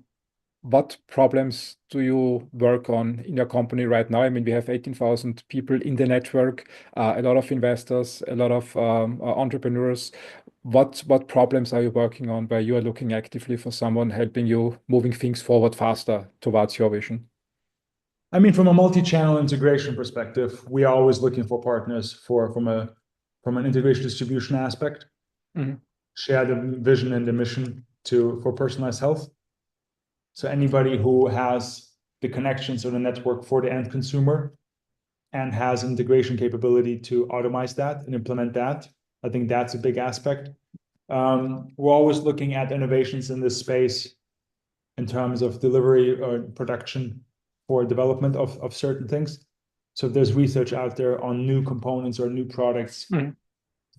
Speaker 1: what problems do you work on in your company right now? I mean, we have 18,000 people in the network, a lot of investors, a lot of entrepreneurs. What problems are you working on where you are looking actively for someone helping you moving things forward faster towards your vision?
Speaker 2: I mean, from a multi-channel integration perspective, we are always looking for partners from an integration distribution aspect,
Speaker 1: Mhm.
Speaker 2: share the vision and the mission for personalized health. So anybody who has the connections or the network for the end consumer and has integration capability to automate that and implement that, I think that's a big aspect. We're always looking at innovations in this space in terms of delivery or production for development of certain things. So if there's research out there on new components or new products
Speaker 1: Mhm.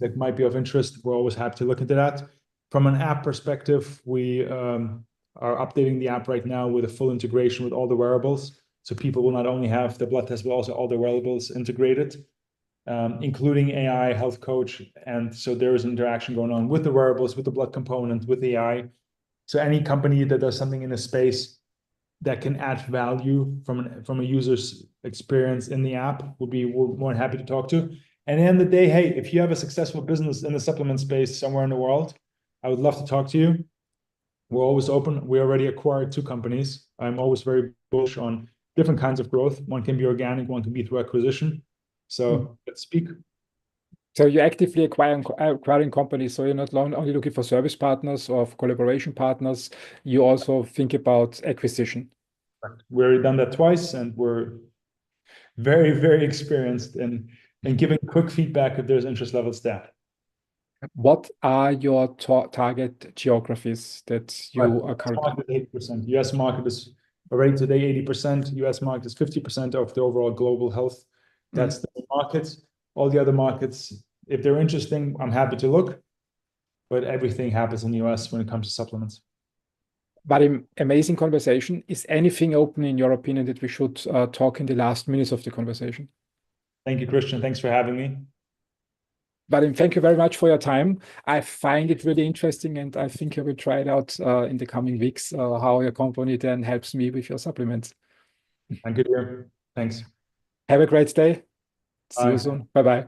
Speaker 2: that might be of interest, we're always happy to look into that. From an app perspective, we are updating the app right now with a full integration with all the wearables. So people will not only have the blood test, but also all the wearables integrated, including AI, health coach. And so there is interaction going on with the wearables, with the blood component, with AI. So any company that does something in a space that can add value from a user's experience in the app we're more than happy to talk to. And at the end of the day, hey, if you have a successful business in the supplement space somewhere in the world, I would love to talk to you. We're always open. We already acquired 2 companies. I'm always very bullish on different kinds of growth. One can be organic, one can be through acquisition.
Speaker 1: Mhm.
Speaker 2: So let's speak.
Speaker 1: So you're actively acquiring companies. So you're not only looking for service partners or for collaboration partners, you also think about acquisition.
Speaker 2: We already done that twice, and we're very, very experienced in giving quick feedback if there's interest levels there.
Speaker 1: What are your target geographies that
Speaker 2: Right.
Speaker 1: you are
Speaker 2: US
Speaker 1: currently?
Speaker 2: market is 80%. US market is already today 80%. US market is 50% of the overall global health.
Speaker 1: Mm.
Speaker 2: That's the markets. All the other markets, if they're interesting, I'm happy to look, but everything happens in the US when it comes to supplements.
Speaker 1: Vadim, amazing conversation. Is anything open in your opinion that we should talk in the last minutes of the conversation?
Speaker 2: Thank you, Christian. Thanks for having me.
Speaker 1: Vadim, thank you very much for your time. I find it really interesting, and I think I will try it out in the coming weeks, how your company then helps me with your supplements.
Speaker 2: Thank you, dear. Thanks.
Speaker 1: Have a great day. See you
Speaker 2: Bye.
Speaker 1: soon. Bye bye.